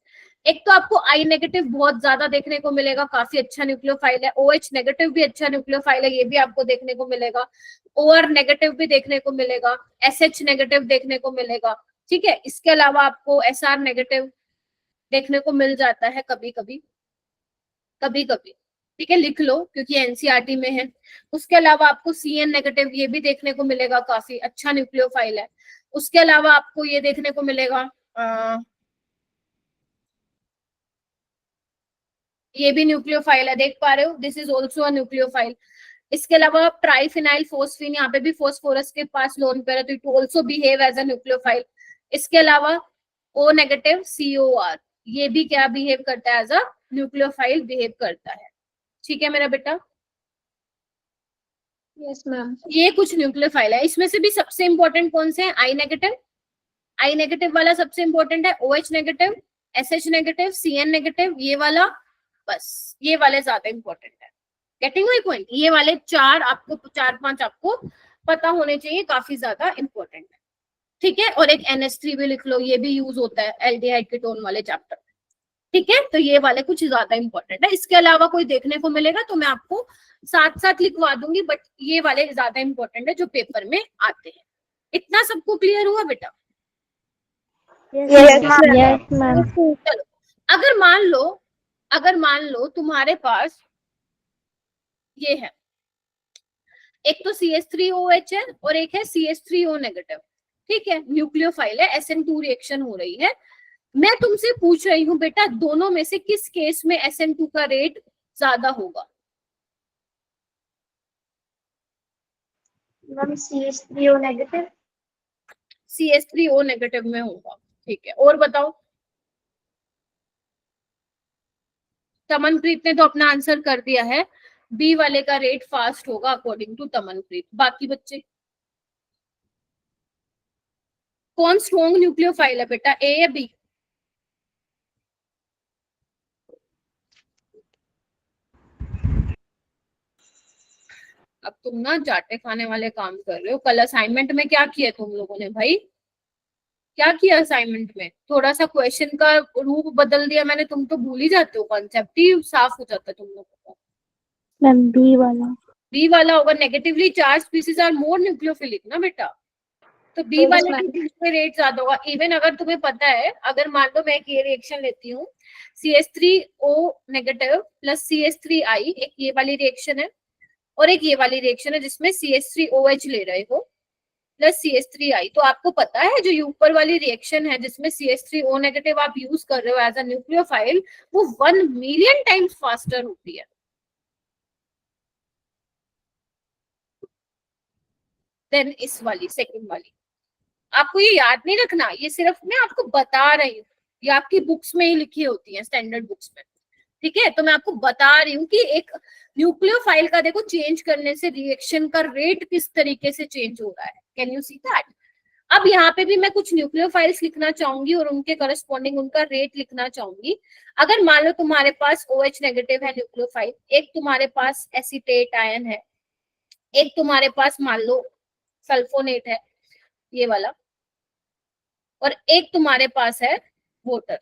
एक तो आपको I नेगेटिव बहुत ज्यादा देखने को मिलेगा, काफी अच्छा न्यूक्लियोफाइल है। OH नेगेटिव भी अच्छा न्यूक्लियोफाइल है, ये भी आपको देखने को मिलेगा। OR नेगेटिव भी देखने को मिलेगा, SH नेगेटिव देखने को मिलेगा। ठीक है, इसके अलावा आपको SR नेगेटिव देखने को मिल जाता है कभी कभी, कभी कभी। ठीक है, लिख लो क्योंकि NCERT में है। उसके अलावा आपको CN नेगेटिव ये भी देखने को मिलेगा, काफी अच्छा न्यूक्लियोफाइल है। उसके अलावा आपको ये देखने को मिलेगा, ये भी न्यूक्लियोफाइल है, देख पा रहे हो, this is also a nucleophile. इसके अलावा ट्राइफिनाइल फोस्फीन, यहाँ पे भी फोस्फोरस के पास लोन पेयर है, तो it also behave as a nucleophile. इसके अलावा O नेगेटिव COR, ये भी क्या बिहेव करता है, एज अ न्यूक्लियोफाइल बिहेव करता है। ठीक है मेरा बेटा, यस मैम। ये कुछ न्यूक्लियोफाइल है। इसमें से भी सबसे इंपॉर्टेंट कौन से हैं, I नेगेटिव, I नेगेटिव वाला सबसे इंपॉर्टेंट है, OH negative, SH negative, CN negative, ये वाला, बस ये वाले ज्यादा इंपॉर्टेंट है। गेटिंग माय पॉइंट, ये वाले चार आपको, 4-5 आपको पता होने चाहिए, काफी ज्यादा इंपॉर्टेंट है। ठीक है, और एक NH3 भी लिख लो, ये भी यूज होता है एल्डिहाइड कीटोन वाले चैप्टर। ठीक है, तो ये वाले कुछ ज्यादा इंपॉर्टेंट है। इसके अलावा कोई देखने को मिलेगा तो मैं आपको साथ साथ लिखवा दूंगी, बट ये वाले ज्यादा इंपॉर्टेंट है जो पेपर में आते हैं। इतना सबको क्लियर हुआ बेटा? Yes, ma'am. Yes ma'am. चलो, अगर मान लो तुम्हारे पास ये है, एक तो CH3OH है और एक है CH3O नेगेटिव। ठीक है, न्यूक्लियोफाइल है, SN2 रिएक्शन हो रही है। मैं तुमसे पूछ रही हूँ बेटा, दोनों में से किस केस में SN2 का रेट ज्यादा होगा? Ma'am CH3O negative. CH3O negative में होगा। ठीक है, और बताओ। तमनप्रीत ने तो अपना आंसर कर दिया है, बी वाले का रेट फास्ट होगा अकॉर्डिंग टू तमनप्रीत। बाकी बच्चे कौन स्ट्रॉन्ग न्यूक्लियोफाइल है बेटा, A या B? अब तुम ना जाटे खाने वाले काम कर रहे हो। कल असाइनमेंट में क्या किया तुम लोगों ने भाई, क्या किया असाइनमेंट में? थोड़ा सा क्वेश्चन का रूप बदल दिया मैंने, तुम तो भूल ही जाते हो, कॉन्सेप्ट ही साफ हो जाता है तुम लोगों का। मैम बी वाला। बी वाला होगा, negatively charged species are more nucleophilic ना बेटा, तो बी Yes, वाले ma'am. के रेट ज्यादा होगा। इवन अगर तुम्हें पता है, अगर मान लो मैं एक ये रिएक्शन लेती हूँ, CH3O नेगेटिव प्लस CH3I, एक ये वाली रिएक्शन है और एक ये वाली रिएक्शन है जिसमें CH3OH ले रहे हो प्लस CH3I, तो आपको पता है जो ऊपर वाली रिएक्शन है जिसमें CH3O नेगेटिव आप यूज कर रहे हो एज अ न्यूक्लियोफाइल, वो 1 मिलियन टाइम्स फास्टर होती है देन इस वाली सेकंड वाली। आपको ये याद नहीं रखना, ये सिर्फ मैं आपको बता रही हूँ, ये आपकी बुक्स में ही लिखी होती है, स्टैंडर्ड बुक्स में। ठीक है, तो मैं आपको बता रही हूँ कि एक न्यूक्लियोफाइल का देखो चेंज करने से रिएक्शन का रेट किस तरीके से चेंज हो रहा है। Can you see that? अब यहाँ पे भी मैं कुछ न्यूक्लियोफाइल्स लिखना चाहूंगी और उनके करस्पॉन्डिंग उनका रेट लिखना चाहूंगी। अगर मान लो तुम्हारे पास OH नेगेटिव है न्यूक्लियोफाइल, एक तुम्हारे पास एसीटेट आयन है, एक तुम्हारे पास मान लो सल्फोनेट है ये वाला, और एक तुम्हारे पास है वोटर।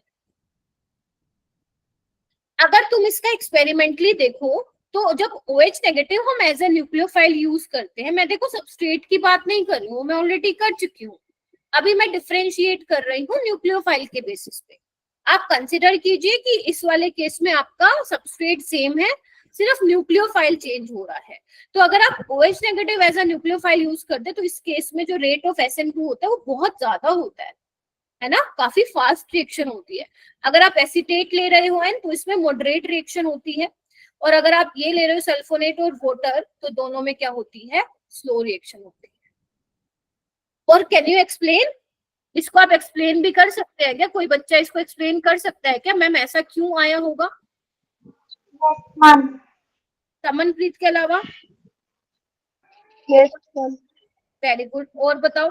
अगर तुम इसका एक्सपेरिमेंटली देखो तो जब OH नेगेटिव हम एज ए न्यूक्लियोफाइल यूज करते हैं, मैं देखो सबस्ट्रेट की बात नहीं कर रही हूँ, मैं ऑलरेडी कर चुकी हूँ, अभी मैं डिफरेंशिएट कर रही हूँ न्यूक्लियोफाइल के बेसिस पे। आप कंसिडर कीजिए कि इस वाले केस में आपका सबस्ट्रेट सेम है, सिर्फ न्यूक्लियोफाइल चेंज हो रहा है। तो अगर आप OH negative as a nucleophile use करते हैं तो इस केस में जो रेट ऑफ SN2 होता है वो बहुत ज्यादा होता है ना, काफी फास्ट रिएक्शन होती है। अगर आप एसीटेट ले रहे हो तो इसमें मॉडरेट रिएक्शन होती है, और अगर आप ये ले रहे हो सल्फोनेट और वाटर तो दोनों में क्या होती है, स्लो रिएक्शन होती है। और कैन यू एक्सप्लेन, इसको आप एक्सप्लेन भी कर सकते हैं क्या, कोई बच्चा इसको एक्सप्लेन कर सकता है क्या, मैम ऐसा क्यों आया होगा? मैम समनप्रीत के अलावा? Yes ma'am. वेरी गुड, और बताओ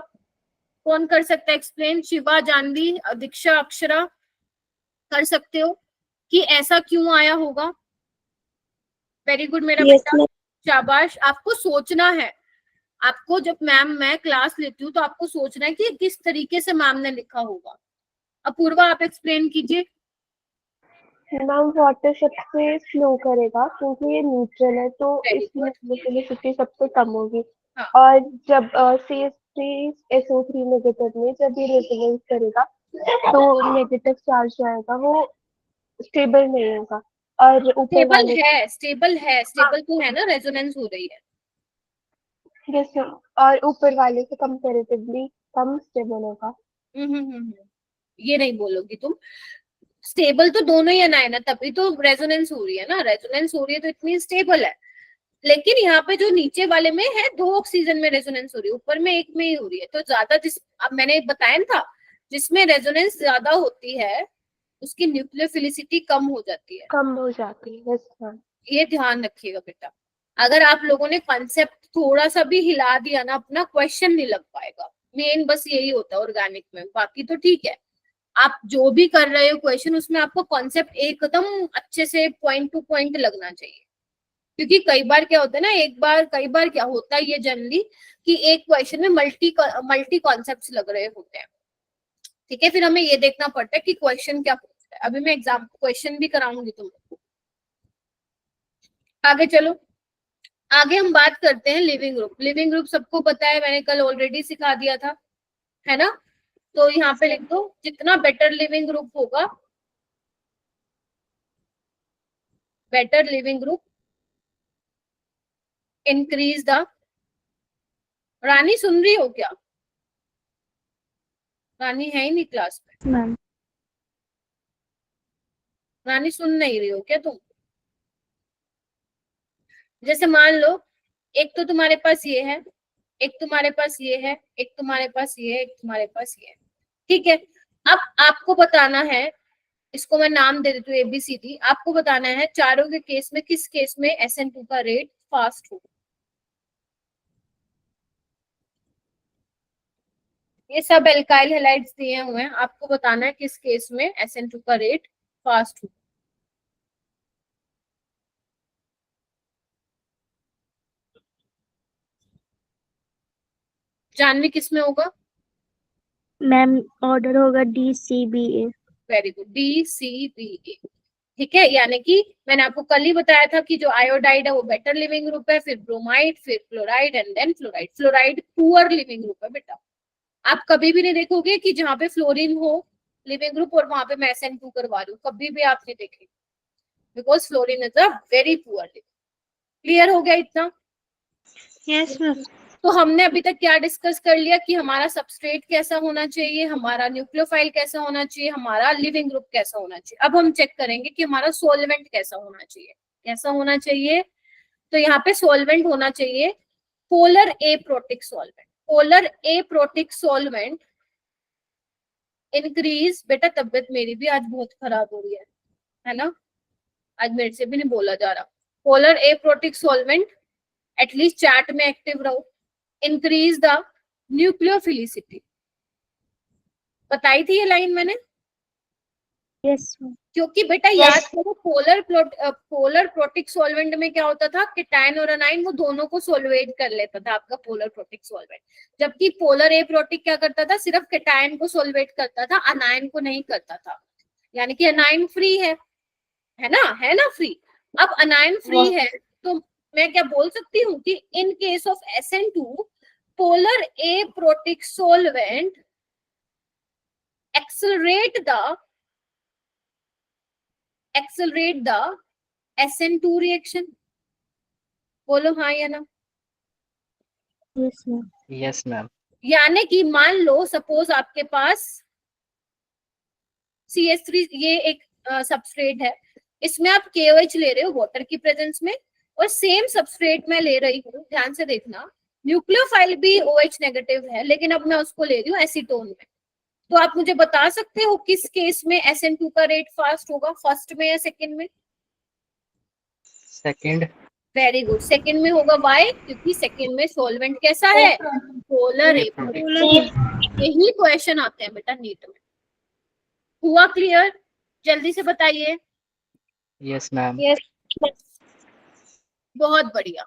कौन कर सकता है एक्सप्लेन? शिवा, जानवी, दीक्षा, अक्षरा कर सकते हो कि ऐसा क्यों आया होगा? वेरी गुड मेरा यस बेटा, मैम। शाबाश। आपको सोचना है, आपको जब मैं क्लास लेती हूँ तो आपको सोचना है कि किस तरीके से मैम ने लिखा होगा। अपूर्वा आप एक्सप्लेन कीजिए। मैम वाटर सबसे स्लो करेगा क्योंकि ये न्यूट्रल है, तो Very इसमें good. वेलोसिटी सबसे कम होगी। हाँ। और जब CH3SO3 नेगेटिव में जब ये रेजोनेंस करेगा तो नेगेटिव चार्ज आएगा, वो स्टेबल नहीं होगा। और ऊपर स्टेबल वाले है, स्टेबल तो है ना, रेजोनेंस हो रही है। यस मैम, और ऊपर वाले से कंपैरेटिवली कम स्टेबल होगा। ये नहीं बोलोगी तुम, स्टेबल तो दोनों ही है ना, तभी तो रेजोनेंस हो रही है ना, रेजोनेंस हो रही है तो इतनी स्टेबल है। लेकिन यहाँ पे जो नीचे वाले में है 2 ऑक्सीजन में रेजोनेंस हो रही है, ऊपर में 1 में ही हो रही है, तो ज्यादा अब मैंने बताया था जिसमें रेजोनेंस ज्यादा होती है उसकी न्यूक्लियोफिलिसिटी कम हो जाती है। कम हो जाती है। Yes ma'am. ये ध्यान रखिएगा बेटा, अगर आप लोगों ने कॉन्सेप्ट थोड़ा सा भी हिला दिया ना अपना, क्वेश्चन नहीं लग पाएगा। मेन बस यही होता है ऑर्गेनिक में, बाकी तो ठीक है, आप जो भी कर रहे हो क्वेश्चन उसमें आपको कॉन्सेप्ट एकदम अच्छे से पॉइंट टू पॉइंट लगना चाहिए। क्योंकि कई बार क्या होता है ना, कई बार क्या होता है ये जनरली कि एक क्वेश्चन में मल्टी कॉन्सेप्ट्स लग रहे होते हैं, ठीक है, फिर हमें ये देखना पड़ता है कि क्वेश्चन क्या पूछ रहा है। अभी मैं एग्जाम क्वेश्चन भी कराऊंगी तुमको। आगे चलो, आगे हम बात करते हैं लिविंग ग्रुप। लिविंग ग्रुप सबको पता है, मैंने कल ऑलरेडी सिखा दिया था, है ना। तो यहाँ पे लिख दो, जितना बेटर लिविंग ग्रुप होगा, better leaving group increase the. Rani सुन रही हो क्या? रानी है ही नहीं क्लास में। मैम रानी सुन नहीं रही हो क्या तुम? जैसे मान लो एक तो तुम्हारे पास ये है, एक तुम्हारे पास ये है, एक तुम्हारे पास ये है, एक तुम्हारे पास ये है, ठीक है। अब आपको बताना है, इसको मैं नाम दे देती हूँ ABCD, आपको बताना है चारों के केस में किस केस में SN2 का रेट फास्ट हो। ये सब एल्काइल हैलाइड्स दिए हुए हैं, आपको बताना है किस केस में SN2 का रेट फास्ट हो। जानवी किस में होगा? मैम ऑर्डर होगा DCBA। वेरी गुड, DCBA, ठीक है। यानी कि मैंने आपको कल ही बताया था कि जो आयोडाइड है वो बेटर लिविंग ग्रुप है, फिर ब्रोमाइड, फिर chloride and then fluoride. Fluoride poor leaving group है बेटा। आप कभी भी नहीं देखोगे कि जहां पे फ्लोरीन हो लिविंग ग्रुप और वहां पे मैं SN2 करवा रही हूँ, कभी भी आप नहीं देखेंगे, because fluorine is a very poor leaving. Clear हो गया इतना? Yes ma'am. तो हमने अभी तक क्या डिस्कस कर लिया कि हमारा सबस्ट्रेट कैसा होना चाहिए, हमारा न्यूक्लियोफाइल कैसा होना चाहिए, हमारा लिविंग ग्रुप कैसा होना चाहिए। अब हम चेक करेंगे कि हमारा सॉल्वेंट कैसा होना चाहिए। कैसा होना चाहिए? तो यहाँ पे सॉल्वेंट होना चाहिए polar aprotic solvent. Polar aprotic solvent increase, बेटा तबियत मेरी भी आज बहुत खराब हो रही है ना, आज मेरे से भी नहीं बोला जा रहा। Polar aprotic solvent, at least chat में एक्टिव रहो, इंक्रीज द न्यूक्लियोफिलिसिटी। बताई थी ये लाइन मैंने? Yes ma'am. क्योंकि बेटा याद करो पोलर प्रोटिक सॉल्वेंट में क्या होता था, कीटायन और अनायन वो दोनों को सोलवेट कर लेता था आपका पोलर प्रोटिक सॉल्वेंट, जबकि पोलर एप्रोटिक क्या करता था, सिर्फ कीटायन को सोलवेट करता था, अनायन को नहीं करता था। यानी कि अनायन फ्री है ना फ्री। अब अनायन फ्री है तो मैं क्या बोल सकती हूँ कि in case of SN2 polar aprotic solvent accelerate the SN2 reaction. बोलो हाँ या ना। Yes ma'am. Yes ma'am. यानी कि मान लो सपोज आपके पास CH3 ये एक सबस्ट्रेट है, इसमें आप KOH ले रहे हो वाटर की प्रेजेंस में, और सेम सबस्ट्रेट में ले रही हूँ, ध्यान से देखना, न्यूक्लियोफाइल भी OH नेगेटिव है, लेकिन अब मैं उसको ले रही हूँ एसीटोन में। तो आप मुझे बता सकते हो किस केस में SN2 का रेट फास्ट होगा, फर्स्ट में या सेकंड में? सेकंड। वेरी गुड, सेकंड में होगा। व्हाई? क्योंकि सेकंड में सॉल्वेंट कैसा है? Polar aprotic. यही क्वेश्चन आते हैं बेटा नीट में। हुआ क्लियर? जल्दी से बताइए। Yes ma'am. बहुत बढ़िया,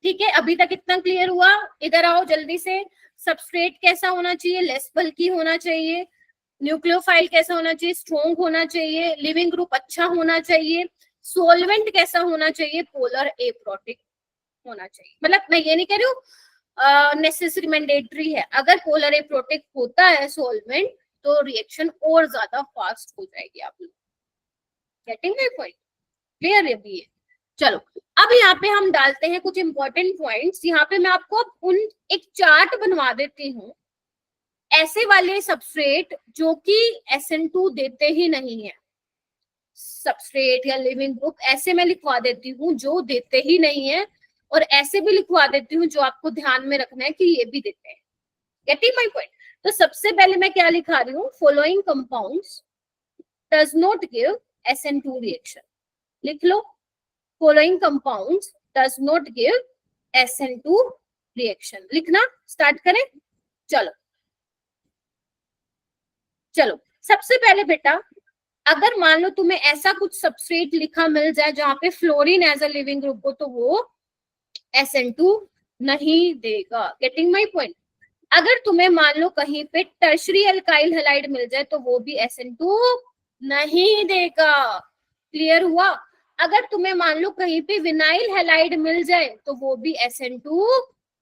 ठीक है, अभी तक इतना क्लियर हुआ। इधर आओ जल्दी से। सबस्ट्रेट कैसा होना चाहिए? लेस बल्की होना चाहिए। न्यूक्लियोफाइल कैसा होना चाहिए? स्ट्रॉन्ग होना चाहिए। लिविंग ग्रुप अच्छा होना चाहिए। सोलवेंट कैसा होना चाहिए? पोलर एप्रोटिक होना चाहिए। मतलब मैं ये नहीं कह रही हूँ नेसेसरी मैंडेटरी है, अगर पोलर एप्रोटिक होता है सोलवेंट तो रिएक्शन और ज्यादा फास्ट हो जाएगी। आप लोग गेटिंग माय पॉइंट? क्लियर है भी? चलो अब यहाँ पे हम डालते हैं कुछ इंपॉर्टेंट पॉइंट्स। यहाँ पे मैं आपको उन एक चार्ट बनवा देती हूँ ऐसे वाले सबस्ट्रेट जो कि SN2 देते ही नहीं है, सबस्ट्रेट या लिविंग ग्रुप ऐसे मैं लिखवा देती हूँ जो देते ही नहीं है, और ऐसे भी लिखवा देती हूँ जो आपको ध्यान में रखना है कि ये भी देते हैं। Getting my point? तो सबसे पहले मैं क्या लिखा रही हूँ? Following compounds does not give SN2 reaction. लिख लो, following compounds does not give SN2 reaction. लिखना स्टार्ट करें। चलो चलो सबसे पहले बेटा, अगर मान लो तुम्हें ऐसा कुछ सबस्ट्रेट लिखा मिल जाए जहां पे fluorine as a leaving group हो, तो वो SN2 नहीं देगा। Getting my point? अगर तुम्हें मान लो कहीं पे टर्शरी अल्काइल हैलाइड मिल जाए तो वो भी SN2 नहीं देगा। क्लियर हुआ? अगर तुम्हें मान लो कहीं पे विनाइल हैलाइड मिल जाए तो वो भी SN2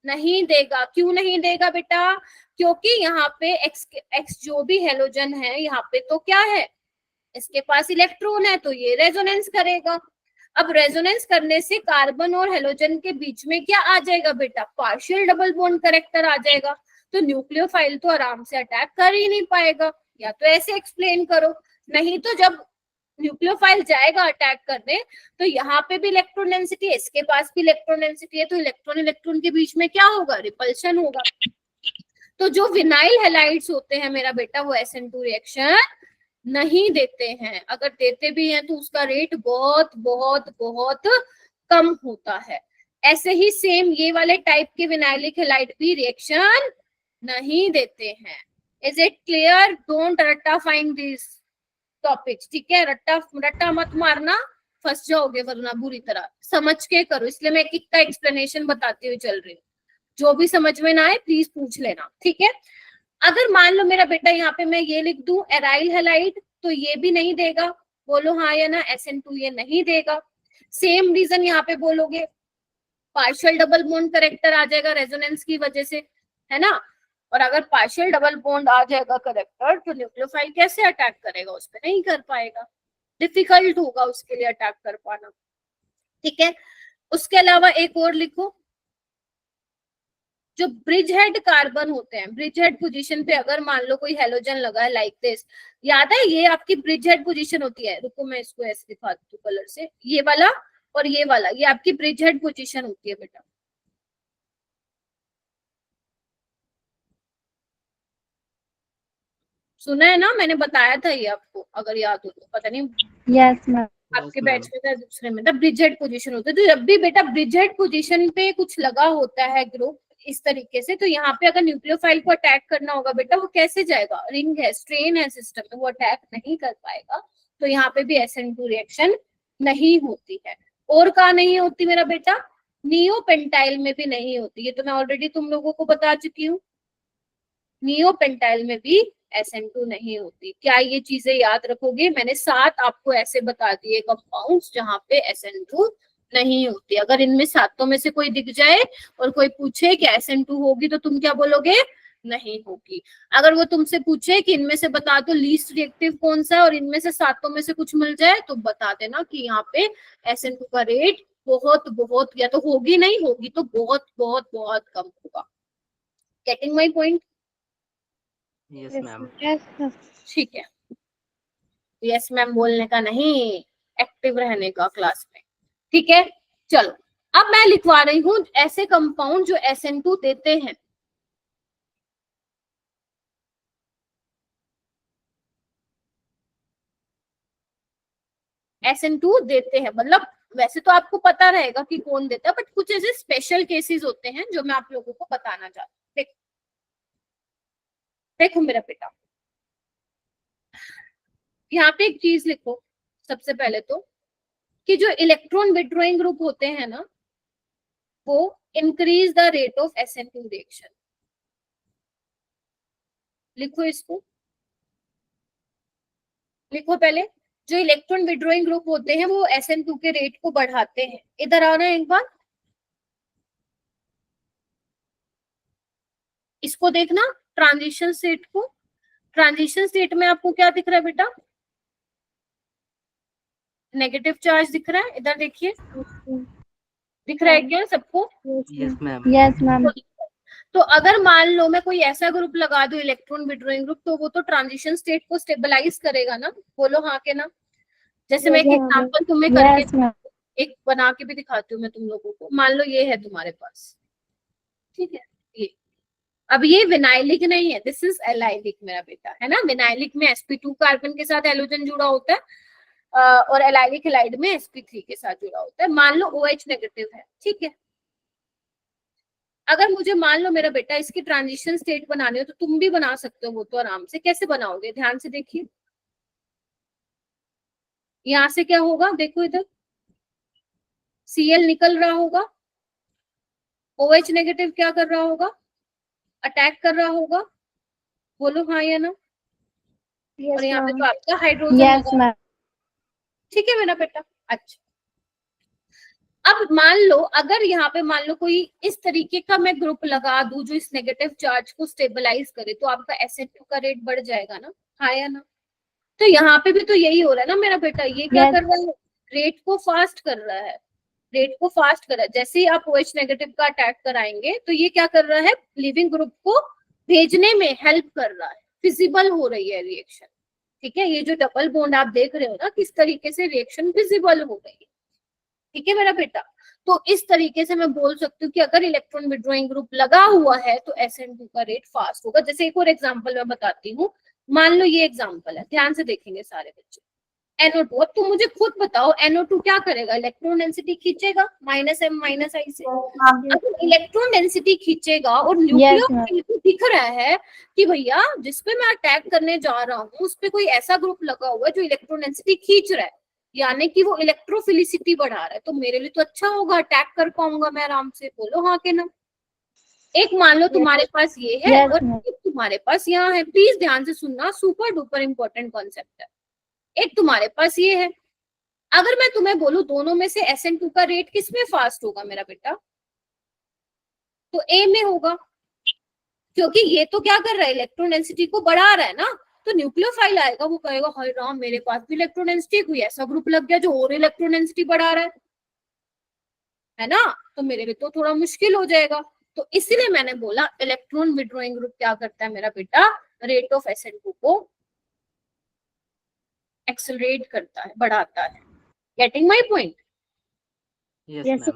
नहीं देगा। क्यों नहीं देगा बेटा? क्योंकि यहाँ पे एक्स जो भी हेलोजन है यहाँ पे तो क्या है, इसके पास इलेक्ट्रॉन है, तो ये रेजोनेंस करेगा। अब रेजोनेंस करने से कार्बन और हेलोजन के बीच में क्या आ जाएगा बेटा? पार्शियल डबल बॉन्ड कैरेक्टर आ जाएगा। तो न्यूक्लियोफाइल तो आराम से अटैक कर ही नहीं पाएगा। या तो ऐसे एक्सप्लेन करो, नहीं तो जब न्यूक्लियोफाइल जाएगा अटैक करने तो यहाँ पे भी इलेक्ट्रॉन डेंसिटी है, इसके पास भी इलेक्ट्रॉन डेंसिटी है, तो इलेक्ट्रॉन इलेक्ट्रॉन के बीच में क्या होगा? रिपल्शन होगा। तो जो विनाइल हैलाइड्स होते हैं मेरा बेटा वो SN2 रिएक्शन नहीं देते हैं। अगर देते भी हैं तो उसका रेट बहुत बहुत बहुत कम होता है। ऐसे ही सेम ये वाले टाइप के विनाइलिक हैलाइड भी रिएक्शन नहीं देते हैं। Is it clear? डोंट रट्टा फाइंड दिस टॉपिक्स, ठीक है? रट्टा मत मारना, फंस जाओगे वरना बुरी तरह। समझ के करो, इसलिए मैं एक एक का एक्सप्लेनेशन बताती हुई चल रही हूँ। जो भी समझ में ना आए प्लीज पूछ लेना, ठीक है? अगर मान लो मेरा बेटा यहाँ पे मैं ये लिख दूं एराइल हैलाइड, तो ये भी नहीं देगा। बोलो हाँ या ना, SN2 ये नहीं देगा। सेम रीजन यहाँ पे बोलोगे, पार्शियल डबल बॉन्ड करेक्टर आ जाएगा रेजोनेंस की वजह से, है ना? और अगर पार्शियल डबल बॉन्ड आ जाएगा करेक्टर तो न्यूक्लियोफाइल कैसे अटैक करेगा? उस पर नहीं कर पाएगा, डिफिकल्ट होगा उसके लिए अटैक कर पाना, ठीक है? उसके अलावा एक और लिखो, जो ब्रिज हेड कार्बन होते हैं, ब्रिज हेड पोजीशन पे अगर मान लो कोई हेलोजन लगा है लाइक दिस, याद है ये आपकी ब्रिज हेड पोजीशन होती है। रुको मैं इसको ऐसे दिखा दूं कलर से, ये वाला और ये वाला, ये आपकी ब्रिज हेड पोजीशन होती है बेटा। सुना है ना, मैंने बताया था ये आपको, अगर याद हो तो। पता नहीं यस मैम। आपके बैच में था दूसरे में था, ब्रिज हेड पोजीशन होती है। तो जब भी बेटा ब्रिज हेड पोजीशन पे कुछ लगा होता है ग्रुप इस तरीके से, तो यहाँ पे अगर न्यूक्लियोफाइल को अटैक करना होगा बेटा, वो कैसे जाएगा? रिंग है, स्ट्रेन है सिस्टम में, वो अटैक नहीं कर पाएगा। तो यहाँ पे भी SN2 रिएक्शन नहीं होती है। और कहाँ नहीं होती मेरा बेटा? नियोपेंटाइल में भी नहीं होती। ये तो मैं ऑलरेडी तुम लोगों को बता चुकी हूँ, नियोपेंटाइल में भी SN2 नहीं होती। क्या ये चीजें याद रखोगे? मैंने 7 आपको ऐसे बता दिए कंपाउंड्स जहां पे SN2 नहीं होती। अगर इनमें सातों में से कोई दिख जाए और कोई पूछे कि SN2 होगी तो तुम क्या बोलोगे? नहीं होगी। अगर वो तुमसे पूछे कि इनमें से बता दो लीस्ट रिएक्टिव कौन सा है और इनमें से सातों में से कुछ मिल जाए तो बता देना कि यहाँ पे SN2 का रेट बहुत बहुत, या तो होगी, नहीं होगी तो बहुत बहुत बहुत कम होगा। Getting my point? Yes ma'am. ठीक है, यस मैम बोलने का नहीं, एक्टिव रहने का क्लास में। ठीक है, चलो अब मैं लिखवा रही हूँ ऐसे कंपाउंड जो SN2 देते हैं। SN2 देते हैं, मतलब वैसे तो आपको पता रहेगा कि कौन देता है, बट कुछ ऐसे स्पेशल केसेस होते हैं जो मैं आप लोगों को बताना चाहती हूँ। देखो देखो मेरा बेटा, यहाँ पे एक चीज लिखो सबसे पहले तो, कि जो इलेक्ट्रॉन विड्रॉइंग ग्रुप होते हैं ना, वो increase the rate of SN2 reaction. लिखो इसको, लिखो पहले। जो इलेक्ट्रॉन विड्रॉइंग ग्रुप होते हैं वो SN2 के रेट को बढ़ाते हैं। इधर आना एक बार, इसको देखना ट्रांजिशन स्टेट को। ट्रांजिशन स्टेट में आपको क्या दिख रहा है बेटा? नेगेटिव चार्ज दिख रहा है, इधर देखिए, दिख रहा है क्या सबको? Yes ma'am. Yes ma'am. तो अगर मान लो मैं कोई ऐसा ग्रुप लगा दूं इलेक्ट्रॉन विड्रॉइंग ग्रुप, तो वो तो ट्रांजिशन स्टेट को स्टेबलाइज करेगा ना? बोलो हाँ के ना? जैसे मैं एक एग्जांपल तुम्हें करके एक बना के भी दिखाती हूँ मैं तुम लोगों को। मान लो ये है तुम्हारे पास, ठीक है, ये अब ये विनाइलिक नहीं है, दिस इज एलाइलिक मेरा बेटा, है ना? विनाइलिक में sp2 कार्बन के साथ हैलोजन जुड़ा होता है, और एलाइलिक हैलाइड में sp3 के साथ जुड़ा होता है। मान लो OH नेगेटिव है, ठीक है। अगर मुझे मान लो मेरा बेटा इसकी ट्रांजिशन स्टेट बनानी हो, तो तुम भी बना सकते हो वो तो आराम से। कैसे बनाओगे? ध्यान से देखिए, यहां से क्या होगा, देखो इधर Cl निकल रहा होगा, OH नेगेटिव क्या कर रहा होगा? अटैक कर रहा होगा। बोलो हाँ या ना? और यहाँ पे तो आपका हाइड्रोजन होगा, ठीक है मेरा बेटा। अच्छा, अब मान लो अगर यहाँ पे मान लो कोई इस तरीके का मैं ग्रुप लगा दूं जो इस नेगेटिव चार्ज को स्टेबलाइज करे, तो आपका SN2 का रेट बढ़ जाएगा ना? हाँ या ना? तो यहाँ पे भी तो यही हो रहा है ना मेरा बेटा, ये क्या कर रहा है? रेट को फास्ट कर रहा है, रेट को फास्ट कर रहा है। जैसे ही आप OH नेगेटिव का अटैक कराएंगे तो ये क्या कर रहा है? लिविंग ग्रुप को भेजने में हेल्प कर रहा है, विजिबल हो रही है रिएक्शन। ठीक है, ये जो डबल बॉन्ड आप देख रहे हो ना, किस तरीके से रिएक्शन विजिबल हो रही है। ठीक है मेरा बेटा, तो इस तरीके से मैं बोल सकती हूँ कि अगर इलेक्ट्रॉन विड्रॉइंग ग्रुप लगा हुआ है तो SN2 का रेट फास्ट होगा। जैसे एक और एग्जांपल मैं बताती हूँ, मान लो ये एग्जांपल है, ध्यान से देखेंगे सारे बच्चे। NO2, अब तुम मुझे खुद बताओ NO2 क्या करेगा? इलेक्ट्रॉन डेंसिटी खींचेगा -m -i से। अगर इलेक्ट्रॉन डेंसिटी खींचेगा और न्यूक्लियर दिख रहा है कि भैया जिसपे मैं अटैक करने जा रहा हूँ उस पे कोई ऐसा ग्रुप लगा हुआ है जो इलेक्ट्रॉन डेंसिटी खींच रहा है, यानी कि वो इलेक्ट्रोफिलिसिटी बढ़ा रहा है, तो मेरे लिए तो अच्छा होगा, अटैक कर पाऊंगा मैं आराम से। बोलो हाँ के ना? एक मान लो तुम्हारे पास ये है और एक तुम्हारे पास यहाँ है, प्लीज ध्यान से सुनना, सुपर डुपर इंपॉर्टेंट कॉन्सेप्ट है। एक तुम्हारे पास ये है, अगर मैं तुम्हें बोलूं दोनों में से SN2 का रेट किसमें फास्ट होगा मेरा बेटा? तो A में होगा, क्योंकि ये तो क्या कर रहा है? इलेक्ट्रॉन डेंसिटी को बढ़ा रहा है ना। तो न्यूक्लियोफाइल आएगा, वो कहेगा हाय राम, मेरे पास भी इलेक्ट्रॉन डेंसिटी, कोई ऐसा ग्रुप लग गया जो और इलेक्ट्रॉन डेंसिटी बढ़ा रहा है ना, तो मेरे लिए तो थोड़ा मुश्किल हो जाएगा। तो इसीलिए मैंने बोला इलेक्ट्रॉन विड्रॉइंग ग्रुप क्या करता है मेरा बेटा? रेट ऑफ SN2 को एक्सेलरेट करता है, बढ़ाता है। Getting my point? Yes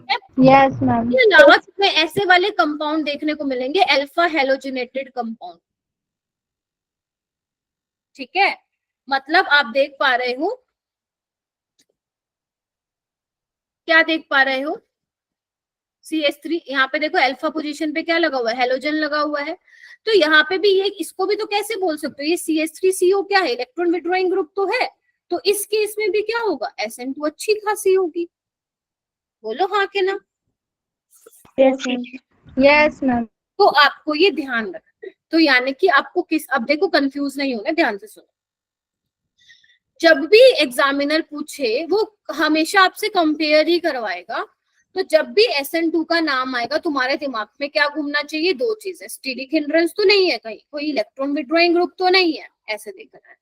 ma'am. इसके अलावा में ऐसे वाले कंपाउंड देखने को मिलेंगे अल्फा हेलोजिनेटेड कंपाउंड। ठीक है, मतलब आप देख पा रहे हो, क्या देख पा रहे हो? CH3, यहाँ पे देखो अल्फा पोजीशन पे क्या लगा हुआ है? हेलोजन लगा हुआ है। तो यहाँ पे भी ये, इसको भी तो कैसे बोल सकते हो, ये CH3CO क्या है? इलेक्ट्रॉन विड्रॉइंग ग्रुप तो है। तो इस केस में भी क्या होगा? SN2 अच्छी खासी होगी। बोलो हाँ के ना? Yes ma'am. तो आपको ये ध्यान रखना है। तो यानी कि आपको अब देखो कंफ्यूज नहीं होना, ध्यान से सुनो। जब भी एग्जामिनर पूछे वो हमेशा आपसे कंपेयर ही करवाएगा। तो जब भी SN2 का नाम आएगा तुम्हारे दिमाग में क्या घूमना चाहिए, दो चीजें, स्टीरिक हिंड्रेंस तो नहीं है कहीं, कोई इलेक्ट्रॉन विड्रॉइंग ग्रुप तो नहीं है, ऐसे देखना है।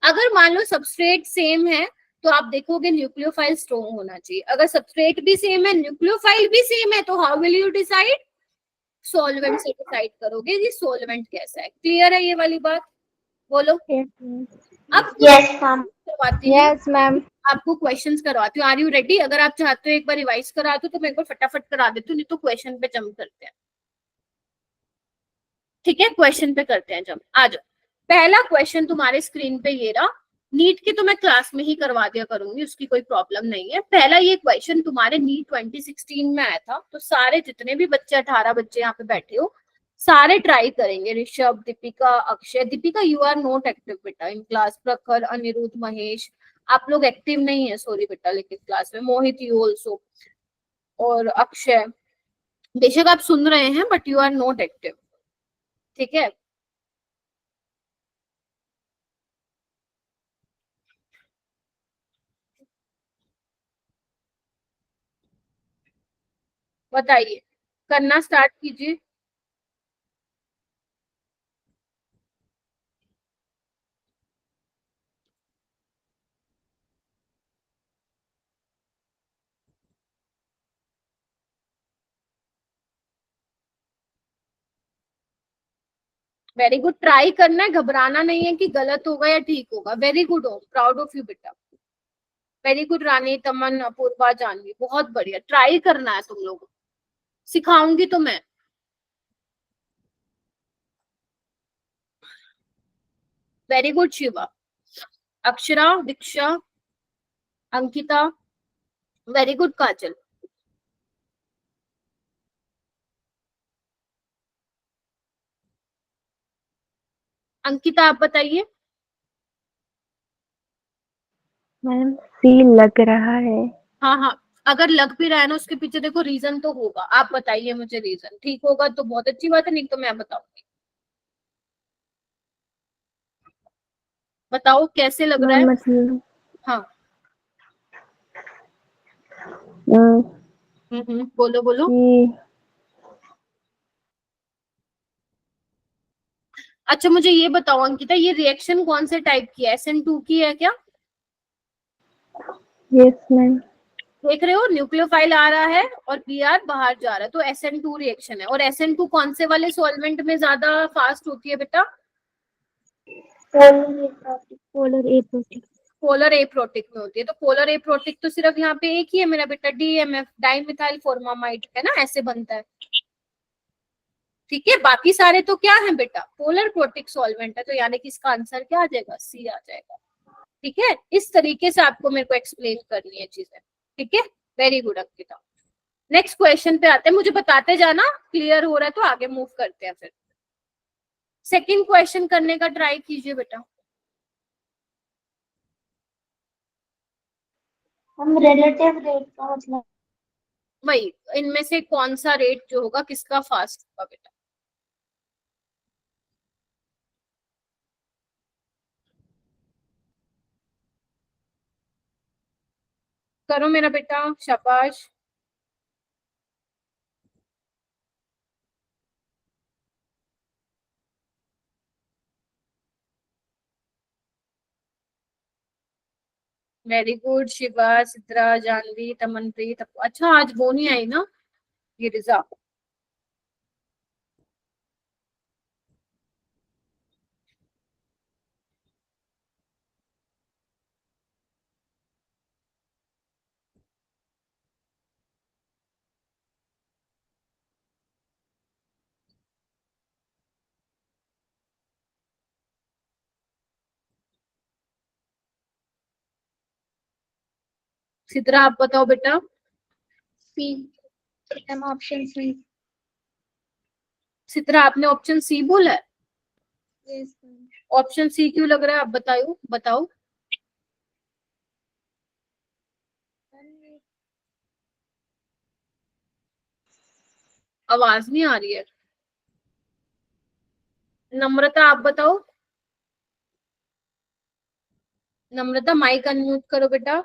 अगर मान लो सबस्ट्रेट सेम है तो आप देखोगे न्यूक्लियोफाइल स्ट्रॉन्ग होना चाहिए। अगर सबस्ट्रेट भी सेम है, न्यूक्लियोफाइल भी सेम है, तो how will you decide, solvent से डिसाइड करोगे ये सॉल्वेंट कैसा है। क्लियर है ये वाली बात? बोलो। अब यस मैम। करवाती हूँ, यस मैम। आपको क्वेश्चंस करवाती हूँ। Are you ready? अगर आप चाहते हो एक बार रिवाइज करा दो तो मैं एक बार फटाफट करा देती हूँ, नहीं तो क्वेश्चन पे जंप करते हैं। ठीक है, क्वेश्चन पे करते हैं जंप। आ जाओ, पहला क्वेश्चन तुम्हारे स्क्रीन पे ये रहा। नीट की तो मैं क्लास में ही करवा दिया करूंगी, उसकी कोई प्रॉब्लम नहीं है। पहला ये क्वेश्चन तुम्हारे नीट 2016 में आया था, तो सारे जितने भी बच्चे 18 बच्चे यहाँ पे बैठे हो सारे ट्राई करेंगे। Rishabh, Deepika, Akshay, Deepika you are not active बेटा इन क्लास, प्रखर, अनिरुद्ध, महेश आप लोग एक्टिव नहीं है, सॉरी बेटा, लेकिन क्लास में मोहित यू ऑल्सो, और अक्षय बेशक आप सुन रहे हैं but you are not active. ठीक है, बताइए, करना स्टार्ट कीजिए। वेरी गुड, ट्राई करना है, घबराना नहीं है कि गलत होगा या ठीक होगा। वेरी गुड, हो प्राउड ऑफ यू बेटा, वेरी गुड। रानी, तमन, अपूर्वा, जानवी, बहुत बढ़िया। ट्राई करना है तुम लोगों को, सिखाऊंगी तो मैं। वेरी गुड शिवा, अक्षरा, दीक्षा, अंकिता, वेरी गुड काजल। अंकिता आप बताइए। मैम सी लग रहा है। हाँ हाँ, अगर लग भी रहा है ना उसके पीछे देखो रीजन तो होगा, आप बताइए मुझे रीजन। ठीक होगा तो बहुत अच्छी बात है, नहीं तो मैं बताऊंगी। बताओ कैसे लग रहा है। मैम मतलब हाँ, अम, बोलो बोलो। कि अच्छा मुझे ये बताओ अंकिता, ये रिएक्शन कौन से टाइप की है, SN2 की है क्या? Yes ma'am. देख रहे हो न्यूक्लियोफाइल आ रहा है और Br बाहर जा रहा है, तो SN2 रिएक्शन है। और SN2 कौन से वाले सॉल्वेंट में ज्यादा फास्ट होती है बेटा? Polar aprotic. पोलर एप्रोटिक में होती है। तो पोलर एप्रोटिक तो सिर्फ यहाँ पे एक ही है मेरा बेटा, DMF, डाइमिथाइल फॉर्मामाइड, है ना, ऐसे बनता है। ठीक है, बाकी सारे तो क्या है बेटा, पोलर प्रोटिक सॉल्वेंट है। तो यानी कि इसका आंसर क्या आ जाएगा, सी आ जाएगा। ठीक है, इस तरीके से आपको मेरे को एक्सप्लेन करनी है चीजें। ठीक है, very good Ankita. Next question पे आते हैं, मुझे बताते जाना, क्लियर हो रहा है तो आगे मूव करते हैं। फिर सेकंड क्वेश्चन करने का ट्राई कीजिए बेटा। हम रिलेटिव रेट का मतलब वही, इनमें से कौन सा रेट जो होगा किसका फास्ट होगा बेटा। करो मेरा बेटा, शाबाश। Very good Shiva, Sidra, Janvi, Tamanpreet. अच्छा आज वो नहीं आई ना, ये रिजा। सिद्रा आप बताओ बेटा। सी, मैम ऑप्शन सी। सिद्रा आपने ऑप्शन सी बोला है? यस ऑप्शन सी क्यों लग रहा है, आप बताओ बताओ। मैम। आवाज नहीं आ रही है। नम्रता आप बताओ। नम्रता माइक अनम्यूट करो बेटा।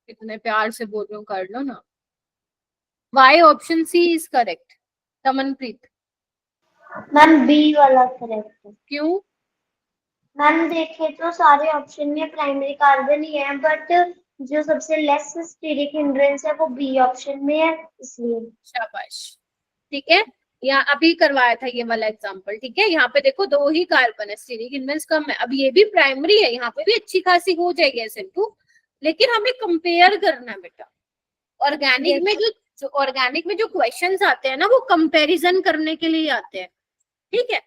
इतने प्यार से बोल रही हूँ, कर लो ना। Why option C is correct. Tamanpreet, ma'am B वाला करेक्ट है। क्यों? मैम देखे तो सारे ऑप्शन में प्राइमरी कार्बन ही है, बट जो सबसे लेस स्टीरिक हिंड्रेंस है वो बी ऑप्शन में है, इसलिए। शाबाश। ठीक है, यहाँ अभी करवाया था ये वाला एग्जांपल। ठीक है, यहाँ पे देखो दो ही कार्बन है, स्टीरिक हिंड्रेंस कम है। अब ये भी प्राइमरी है, यहाँ पे भी अच्छी खासी हो जाएगी SN2, लेकिन हमें कंपेयर करना है बेटा। ऑर्गेनिक में जो ऑर्गेनिक में जो क्वेश्चंस आते हैं ना, वो कंपैरिजन करने के लिए आते हैं। ठीक है,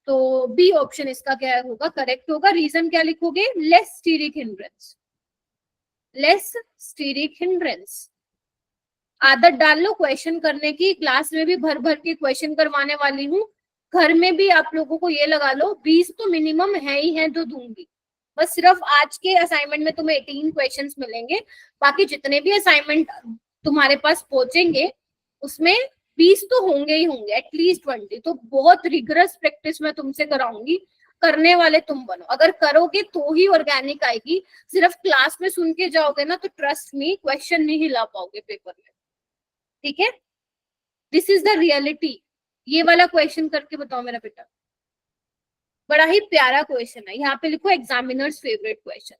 तो बी ऑप्शन इसका क्या होगा, करेक्ट होगा। रीजन क्या लिखोगे, less steric hindrance. Less steric hindrance. आदत डाल लो क्वेश्चन करने की, क्लास में भी भर भर के क्वेश्चन करवाने वाली हूँ। घर में भी आप लोगों को ये लगा लो 20 तो मिनिमम है ही है जो दूंगी। बस सिर्फ आज के असाइनमेंट में तुम्हें 18 क्वेश्चंस मिलेंगे, बाकी जितने भी असाइनमेंट तुम्हारे पास पहुंचेंगे उसमें 20 तो होंगे ही होंगे, एटलीस्ट 20। तो बहुत रिगरस प्रैक्टिस मैं तुमसे कराऊंगी, करने वाले तुम बनो। अगर करोगे तो ही ऑर्गेनिक आएगी। सिर्फ क्लास में सुन के जाओगे ना तो ट्रस्ट मी क्वेश्चन नहीं हिला पाओगे पेपर में। ठीक है, दिस इज द रियलिटी। ये वाला क्वेश्चन करके बताओ मेरा बेटा, बड़ा ही प्यारा क्वेश्चन है। यहाँ पे लिखो एग्जामिनर्स फेवरेट क्वेश्चन।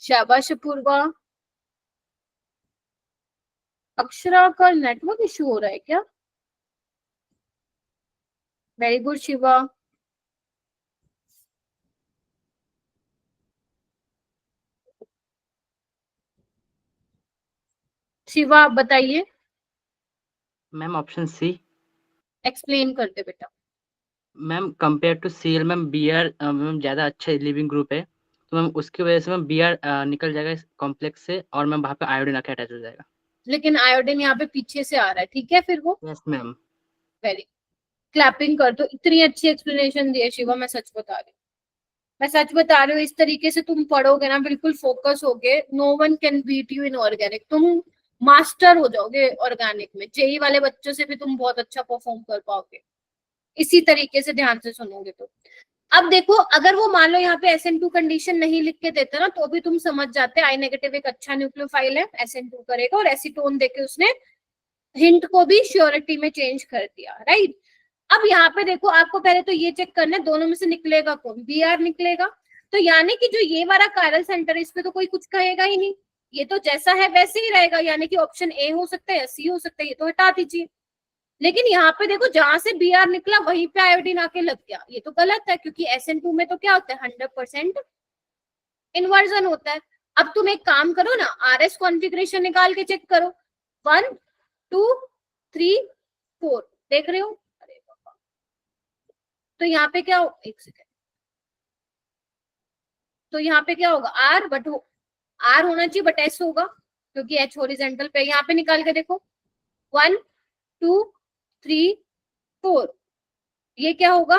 शाबाश पूर्वा। अक्षरा का नेटवर्क इशू हो रहा है क्या? Very good Shiva. शिवा आप बताइए, मैम ऑप्शन सी। एक्सप्लेन करते बेटा। Ma'am compare to CL ma'am BR ma'am ज़्यादा अच्छा लिविंग ग्रुप है, तो मैम उसकी वजह से मैम बीआर निकल जाएगा इस कॉम्प्लेक्स से, और मैम वहाँ पे आयोडीन आके अटैच हो जाएगा। लेकिन आयोडीन यहाँ पे पीछे से आ रहा है। ठीक है, फिर वो यस मैम। वेरी क्लैपिंग कर दो। इतनी अच्छी एक्सप्लेनेशन दी है शिवा, मैं सच बता रही हूँ। मैं सच बता रही हूँ, इस तरीके से तुम पढ़ोगे ना, बिल्कुल फोकस होगे, no one can beat you in organic. तुम मास्टर हो जाओगे ऑर्गेनिक में। जेई वाले बच्चों से भी तुम बहुत अच्छा परफॉर्म कर पाओगे इसी तरीके से ध्यान से सुनोगे तो। अब देखो, अगर वो मान लो यहाँ पे SN2 कंडीशन नहीं लिख के देता ना, तो भी तुम समझ जाते आई नेगेटिव एक अच्छा न्यूक्लियोफाइल है, SN2 करेगा। और एसीटोन देके उसने हिंट को भी श्योरिटी में चेंज कर दिया, राइट। अब यहाँ पे देखो, आपको पहले तो ये चेक करना है दोनों में से निकलेगा कौन, BR निकलेगा। तो यानी कि जो ये वाला कायरल सेंटर, इस पे तो कोई कुछ कहेगा ही नहीं, ये तो जैसा है वैसे ही रहेगा। यानी कि ऑप्शन ए हो सकता है या सी हो सकता है, ये तो हटा दीजिए। लेकिन यहाँ पे देखो, जहां से BR निकला वहीं पे आयोडीन आके लग गया, ये तो गलत है, क्योंकि SN2 में तो क्या होता है, 100% इन्वर्जन होता है। अब तुम एक काम करो ना, RS कॉन्फ़िगरेशन निकाल के चेक करो। 1 2 3 4 देख रहे हो? अरे बाबा, तो यहाँ पे क्या हो, एक सेकेंड, तो यहाँ पे क्या होगा, R बट R होना चाहिए बट S होगा, क्योंकि H हॉरिजॉन्टल पे। यहाँ पे निकाल के देखो, 1 2 3 4, ये क्या होगा,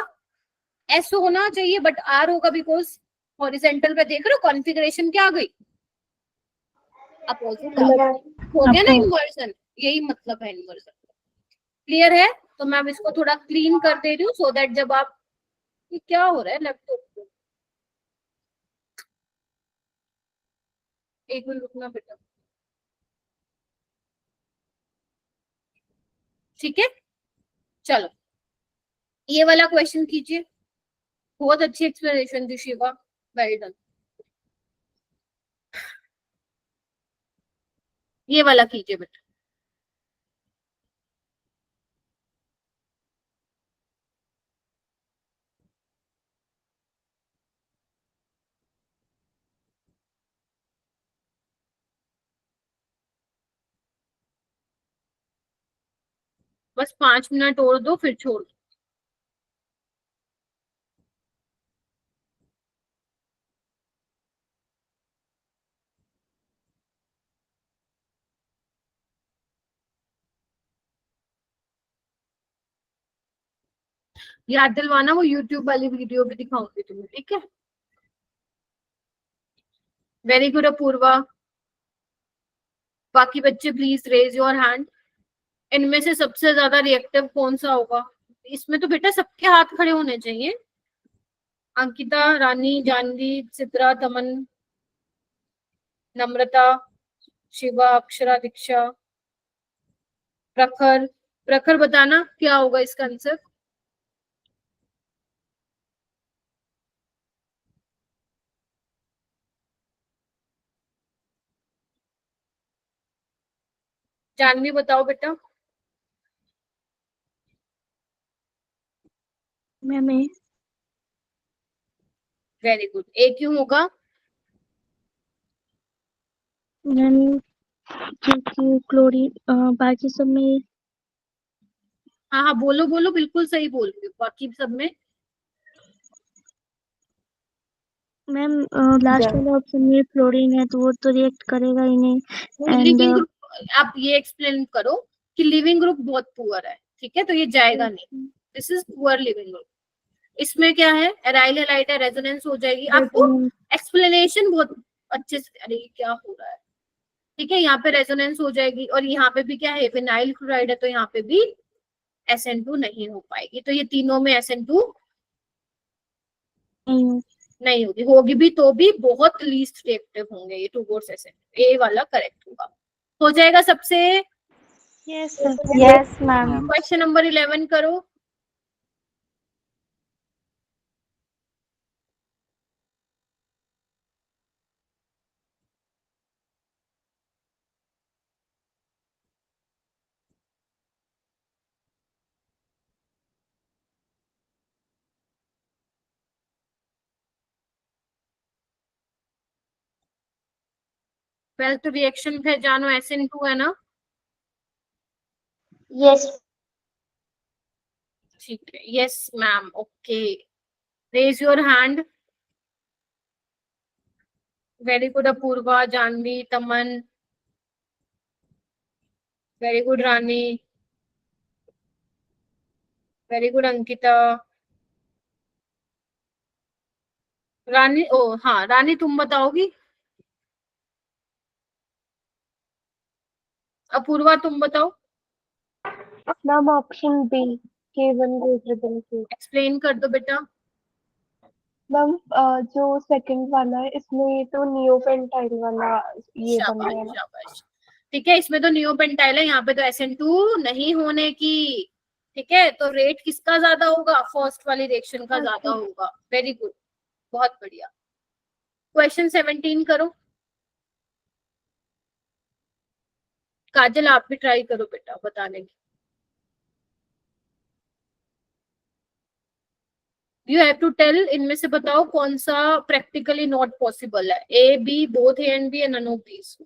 S होना चाहिए बट R होगा, बिकॉज हॉरिजॉन्टल पे देख रहे हो कॉन्फ़िगरेशन क्या आ गई, अपोजिट आ गई। हो गया ना इन्वर्जन, यही मतलब है इन्वर्जन। क्लियर है? तो मैं अब इसको थोड़ा क्लीन कर दे रही हूँ, सो दैट जब आप, ये क्या हो रहा है लैपटॉप को, एक मिनट रुकना बेटा। ठीक है, चलो ये वाला क्वेश्चन कीजिए। बहुत अच्छी एक्सप्लेनेशन दी शिवा, वेल डन। ये वाला कीजिए बेटा। बस 5 मिनट और दो फिर छोड़ दो। याद दिलवाना, वो यूट्यूब वाली वीडियो भी दिखाऊंगी तुम्हें, ठीक है। Very good Apoorva. बाकी बच्चे प्लीज रेज योर हैंड। इनमें से सबसे ज्यादा रिएक्टिव कौन सा होगा? इसमें तो बेटा सबके हाथ खड़े होने चाहिए। अंकिता, रानी, जानवी, चित्रा, तमन, नम्रता, शिवा, अक्षरा, दीक्षा, प्रखर। प्रखर बताना क्या होगा इसका आंसर। जानवी बताओ बेटा। Ma'am A. Very good. A क्यों होगा? मैम क्योंकि क्लोरीन बाकी सब में। हाँ हाँ, बोलो बोलो, बिल्कुल सही बोल रही हो। बाकी सब में मैम लास्ट वाला ऑप्शन में फ्लोरीन है तो वो तो रिएक्ट करेगा ही नहीं। एंड लिविंग ग्रुप, आप ये एक्सप्लेन करो कि लिविंग ग्रुप बहुत पुअर है, ठीक है, तो ये जाएगा नहीं। This is poor leaving group. इसमें क्या है, एराइल हैलाइड है, रेजोनेंस हो जाएगी। आपको एक्सप्लेनेशन बहुत अच्छे से, अरे ये क्या हो रहा है, ठीक है, यहाँ पे रेजोनेंस हो जाएगी। और यहाँ पे भी क्या है, फिनाइल क्लोराइड है, तो यहाँ पे भी SN2 नहीं हो पाएगी। तो ये तीनों में SN2 नहीं होगी, होगी भी तो भी बहुत लीस्ट रिएक्टिव होंगे ये टूबोर्स SN2। ए वाला करेक्ट होगा। हो जाएगा सबसे। Yes yes ma'am. Question number 11 करो। पहले तो रिएक्शन पे जानो, SN2 है ना? यस। ठीक है, yes ma'am, okay. Raise your hand. Very good Apoorva, Janvi, Taman, very good Rani, very good Ankita. Rani, ओ हाँ रानी, तुम बताओगी? अपूर्वा तुम बताओ। Ma'am option B, K1 greater than K। Explain कर दो बेटा। मैम जो सेकंड वाला है इसमें तो नियोपेंटाइल वाला ये बन शाबाश रहा है ना। शाबाश। ठीक है, इसमें तो नियोपेंटाइल है, यहाँ पे तो SN2 नहीं होने की। ठीक है, तो रेट किसका ज्यादा होगा? फर्स्ट वाली रिएक्शन का ज्यादा होगा। वेरी गुड, बहुत बढ़िया। क्वेश्चन 17 करो। काजल आप भी ट्राई करो बेटा बताने की। यू हैव टू टेल, इनमें से बताओ कौन सा प्रैक्टिकली नॉट पॉसिबल है। A, B, both A and B, none of these.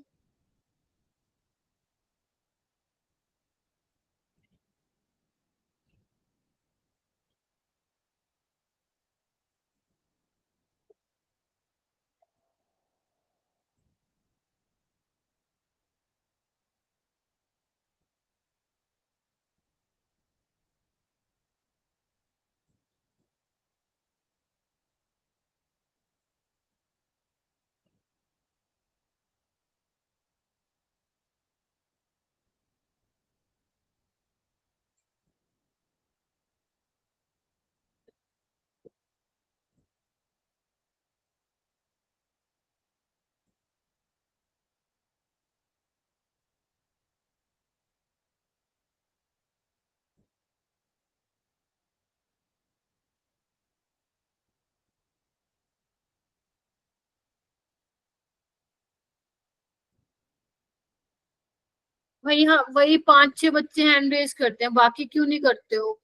वही, हाँ वही 5-6 बच्चे हैंड रेज करते हैं, बाकी क्यों नहीं करते हो?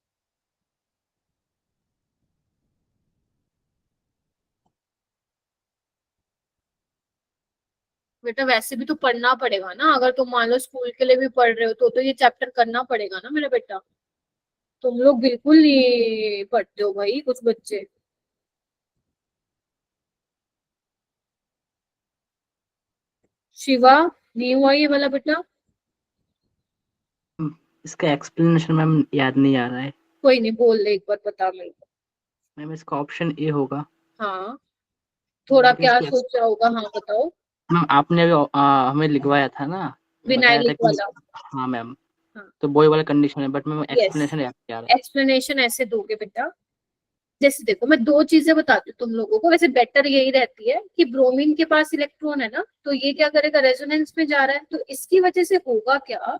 बेटा वैसे भी तो पढ़ना पड़ेगा ना, अगर तुम मान लो स्कूल के लिए भी पढ़ रहे हो तो ये चैप्टर करना पड़ेगा ना मेरा बेटा। तुम लोग बिल्कुल नहीं पढ़ते हो भाई, कुछ बच्चे। शिवा, नहीं हुआ ये वाला बेटा? इसका एक्सप्लेनेशन मैम याद नहीं आ रहा है। कोई नहीं, बोल ले एक बार, बता मेरे को। मैम इसका ऑप्शन ए होगा। हाँ, थोड़ा लेकिन क्या इसकी सोचा होगा, हाँ बताओ। मैम आपने अभी हमें लिखवाया था ना, बताया था विनाइलिक कि वाला। हाँ मैम, हाँ, तो वही वाला कंडीशन है, बट मैम यस। एक्सप्लेनेशन याद नहीं आ रहा एक्सप्लेनेशन ऐसे दोगे बेटा, जैसे देखो मैं दो चीजें बताती हूँ तुम लोगों को, वैसे बेटर यही रहती है कि ब्रोमीन के पास इलेक्ट्रॉन है ना, तो ये क्या करेगा, रेजोनेंस में जा रहा है, तो इसकी वजह से होगा क्या,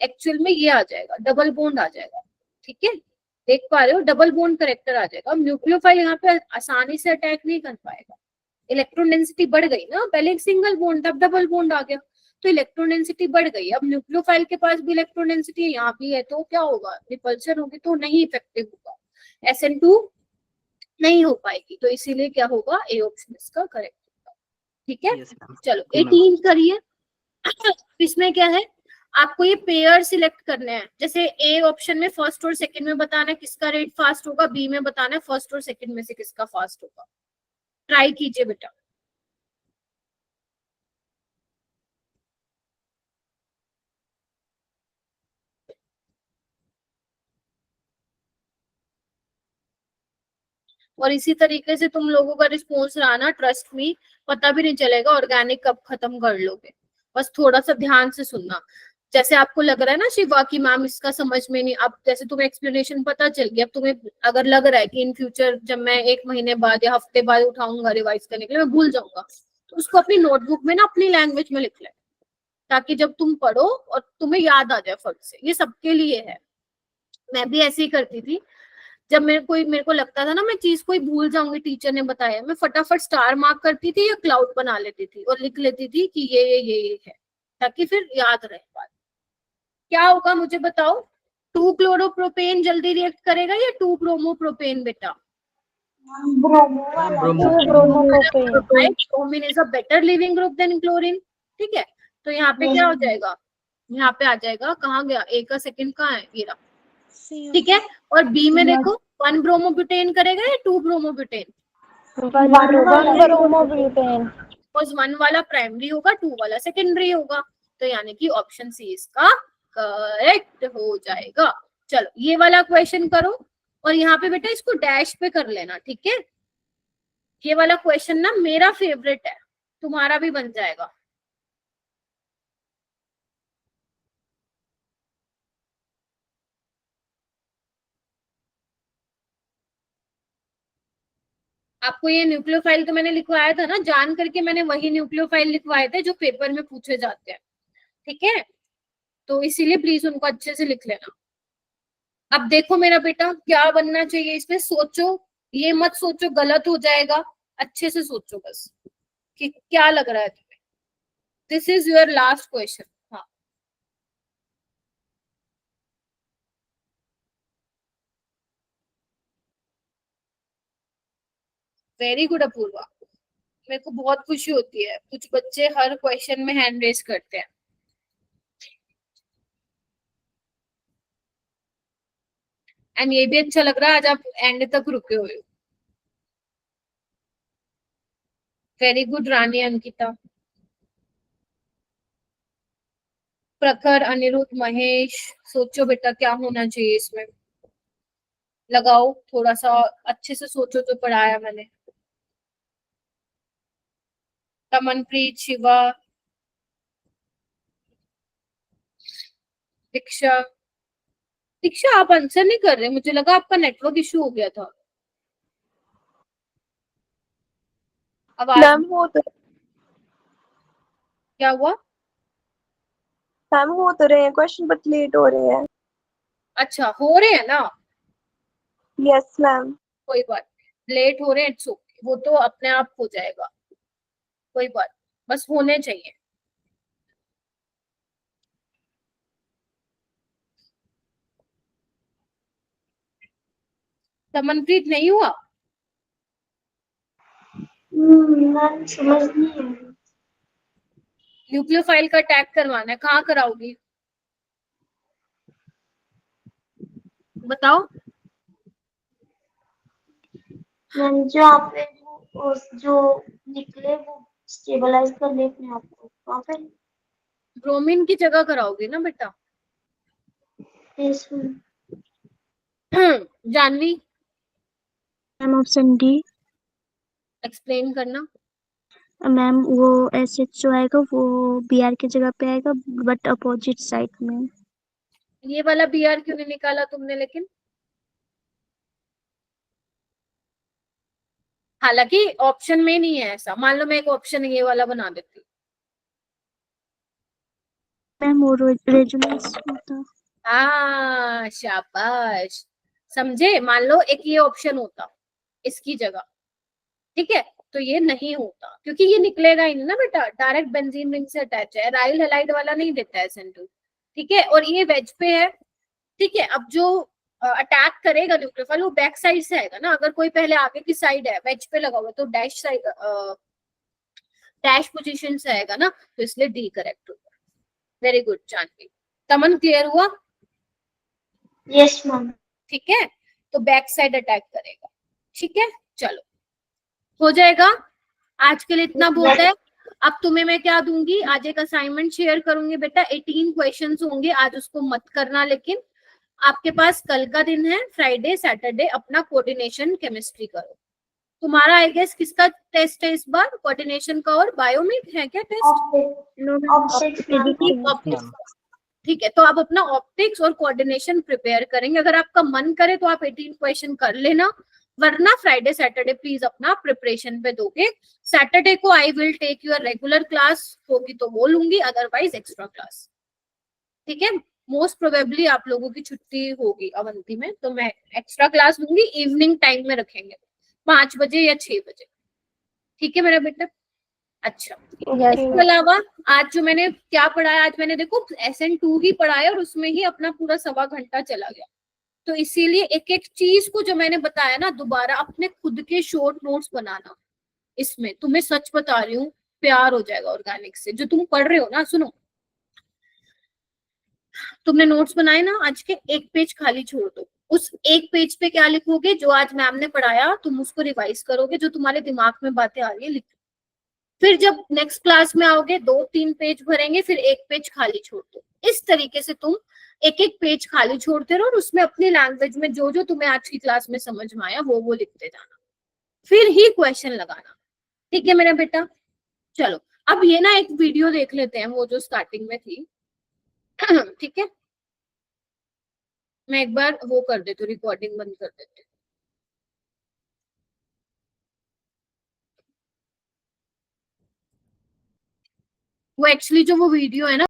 एक्चुअल में ये आ जाएगा, डबल बॉन्ड आ जाएगा। ठीक है, देख पा रहे हो, डबल बॉन्ड करेक्टर आ जाएगा। न्यूक्लियोफाइल यहाँ पे आसानी से अटैक नहीं कर पाएगा, इलेक्ट्रॉन डेंसिटी बढ़ गई ना, पहले एक सिंगल बॉन्ड था, अब डबल बॉन्ड आ गया, तो इलेक्ट्रॉन डेंसिटी बढ़ गई। अब न्यूक्लियोफाइल के पास भी इलेक्ट्रॉन डेंसिटी है, यहाँ भी है, तो क्या होगा, रिपल्शन होगी, तो नहीं इफेक्टिव होगा, SN2 नहीं हो पाएगी, तो इसीलिए क्या होगा, ए ऑप्शन इसका करेक्ट होगा। ठीक है, है। Yes ma'am. चलो जी मैम। 18 करिए। इसमें क्या है, आपको ये पेयर सिलेक्ट करने हैं, जैसे ए ऑप्शन में फर्स्ट और सेकंड में बताना है किसका रेट फास्ट होगा, बी में बताना है फर्स्ट और सेकंड में से किसका फास्ट होगा। ट्राई कीजिए बेटा। और इसी तरीके से तुम लोगों का रिस्पॉन्स रहा ना, ट्रस्ट मी, पता भी नहीं चलेगा ऑर्गेनिक कब खत्म कर लोगे। बस थोड़ा सा ध्यान से सुनना। जैसे आपको लग रहा है ना शिवा की मैम इसका समझ में नहीं, अब जैसे तुम्हें एक्सप्लेनेशन पता चल गया, अब तुम्हें अगर लग रहा है कि इन फ्यूचर जब मैं 1 महीने बाद या हफ्ते बाद उठाऊंगा रिवाइज करने के लिए मैं भूल जाऊंगा, तो उसको अपनी नोटबुक में ना अपनी लैंग्वेज में लिख ले, ताकि जब तुम पढ़ो और तुम्हें याद आ जाए फट से। ये सबके लिए है, मैं भी ऐसे ही करती थी। जब मेरे को लगता था ना मैं चीज कोई भूल जाऊंगी, टीचर ने बताया, मैं फटाफट स्टार मार्क करती थी या क्लाउड बना लेती थी और लिख लेती थी कि ये है, ताकि फिर याद रहे बात। क्या होगा मुझे बताओ, 2 क्लोरोप्रोपेन जल्दी रिएक्ट करेगा या 2 ब्रोमोप्रोपेन बेटा? ब्रोमो मैम वाला bromo. Bromopropane. Bromine is a better leaving group than chlorine. ठीक है, तो यहाँ पे क्या हो जाएगा, यहाँ पे आ जाएगा, कहाँ गया, ए का सेकंड कहाँ है, ये रहा। ठीक है, और बी में देखो 1 ब्रोमोब्यूटेन करेगा या 2 ब्रोमोब्यूटेन? One bromobutane. 1 वाला प्राइमरी होगा, 2 वाला सेकेंडरी होगा, तो यानी कि ऑप्शन सी इसका करेक्ट हो जाएगा। चलो ये वाला क्वेश्चन करो, और यहाँ पे बेटा इसको डैश पे कर लेना। ठीक है, ये वाला क्वेश्चन ना मेरा फेवरेट है, तुम्हारा भी बन जाएगा। आपको ये न्यूक्लियोफाइल तो मैंने लिखवाया था ना, जान करके मैंने वही न्यूक्लियोफाइल लिखवाए थे जो पेपर में पूछे जाते हैं। ठीक है, तो इसीलिए प्लीज उनको अच्छे से लिख लेना। अब देखो मेरा बेटा क्या बनना चाहिए, इसमें सोचो, ये मत सोचो गलत हो जाएगा, अच्छे से सोचो बस कि क्या लग रहा है तुम्हें। This is your last question. हाँ, वेरी गुड अपूर्वा, मेरे को बहुत खुशी होती है, कुछ बच्चे हर क्वेश्चन में हैंड रेस करते हैं। एंड ये भी अच्छा लग रहा है आज आप एंड तक रुके हुए हो। वेरी गुड रानी अंकिता, प्रखर, अनिरुद्ध, महेश, सोचो बेटा क्या होना चाहिए इसमें, लगाओ थोड़ा सा, अच्छे से सोचो जो पढ़ाया मैंने। तमनप्रीत, शिवा, दीक्षा। दीक्षा आप आंसर नहीं कर रहे, मुझे लगा आपका नेटवर्क इशू हो गया था। आवाज मैम हो तो क्या हुआ? मैम हो तो रहे हैं क्वेश्चन, बट लेट हो रहे हैं। अच्छा हो रहे हैं ना, यस मैम। कोई बात, लेट हो रहे हैं, इट्स ओके, वो तो अपने आप हो जाएगा, कोई बात, बस होने चाहिए। तमनप्रीत नहीं हुआ? मैम समझ नहीं है। न्यूक्लियोफाइल का टैग करवाना है, कहाँ कराओगी? बताओ। मैम जो आपने जो निकले वो स्टेबलाइज कर ले अपने आप को वहाँ पे। ब्रोमीन की जगह कराओगे ना बेटा। Yes ma'am. Janvi ma'am option D. Explain करना। मैम वो एसएच जो आएगा वो बीआर की जगह पे आएगा बट अपोजिट साइड में। ये वाला बीआर क्यों नहीं निकाला तुमने लेकिन? हालांकि ऑप्शन में नहीं है ऐसा। मान लो मैं एक ऑप्शन ये वाला बना देती। मैम वो रेजोनेंस होता। हाँ शाबाश, समझे। मान लो एक ये ऑप्शन होता इसकी जगह, ठीक है, तो ये नहीं होता क्योंकि ये निकलेगा ही नहीं ना बेटा, डायरेक्ट बेंजीन रिंग से अटैच है, राइल हैलाइड वाला नहीं देता है SN2, ठीक है। और ये वेज पे है, ठीक है। अब जो अटैक करेगा न्यूक्लियोफाइल वो बैक साइड से आएगा ना। अगर कोई पहले आगे की साइड है वेज पे लगा हुआ तो डैश साइड डैश पोजीशन से आएगा ना, तो इसलिए डी करेक्ट होगा। Very good Janvi. Taman clear हुआ? Yes ma'am. ठीक है, तो बैक साइड अटैक करेगा, ठीक है। चलो हो जाएगा, आज के लिए इतना बहुत है। अब तुम्हें मैं क्या दूंगी, आज एक असाइनमेंट शेयर करूंगी बेटा, 18 क्वेश्चंस होंगे आज, उसको मत करना। लेकिन आपके पास कल का दिन है, फ्राइडे सैटरडे, अपना कोऑर्डिनेशन केमिस्ट्री करो। तुम्हारा आई गेस किसका टेस्ट है इस बार? कोऑर्डिनेशन का और बायो में है क्या टेस्ट? ऑप्टिक्स ऑप्टिक्स, ठीक है। तो आप अपना ऑप्टिक्स और कोऑर्डिनेशन प्रिपेयर करेंगे। अगर आपका मन करे तो आप 18 क्वेश्चन कर लेना, वरना फ्राइडे सैटरडे प्लीज अपना प्रिपरेशन पे दोगे। सैटरडे को I will take your regular class, होगी तो वो लूंगी, अदरवाइज एक्स्ट्रा क्लास, ठीक है। मोस्ट प्रोबेबली आप लोगों की छुट्टी होगी अवंती में, तो मैं एक्स्ट्रा क्लास लूंगी, इवनिंग टाइम में रखेंगे 5 बजे या 6 बजे, ठीक है मेरा बेटा। अच्छा, इसके अलावा आज जो मैंने क्या पढ़ाया, आज मैंने देखो SN2 ही पढ़ाया और उसमें ही अपना पूरा 1.25 घंटा चला गया। तो इसीलिए एक एक चीज को जो मैंने बताया ना, दोबारा अपने खुद के शॉर्ट नोट्स बनाना। इसमें तुम्हें सच बता रही हूँ, प्यार हो जाएगा ऑर्गेनिक से। जो तुम पढ़ रहे हो ना, सुनो, तुमने नोट्स बनाए ना, आज के एक पेज खाली छोड़ दो। उस एक पेज पे क्या लिखोगे? जो आज मैम ने पढ़ाया तुम उसको रिवाइज करोगे, जो तुम्हारे दिमाग में बातें आ रही है लिखो। फिर जब नेक्स्ट क्लास में आओगे 2-3 पेज भरेंगे, फिर एक पेज खाली छोड़ दो। इस तरीके से तुम एक एक पेज खाली छोड़ते रहो और उसमें अपनी लैंग्वेज में जो जो तुम्हें आज की क्लास में समझ में आया वो लिखते जाना, फिर ही क्वेश्चन लगाना, ठीक है मेरा बेटा। चलो अब ये ना एक वीडियो देख लेते हैं, वो जो स्टार्टिंग में थी, ठीक है। मैं एक बार वो कर देती हूँ, रिकॉर्डिंग बंद कर देती हूँ। वो एक्चुअली जो वो वीडियो है ना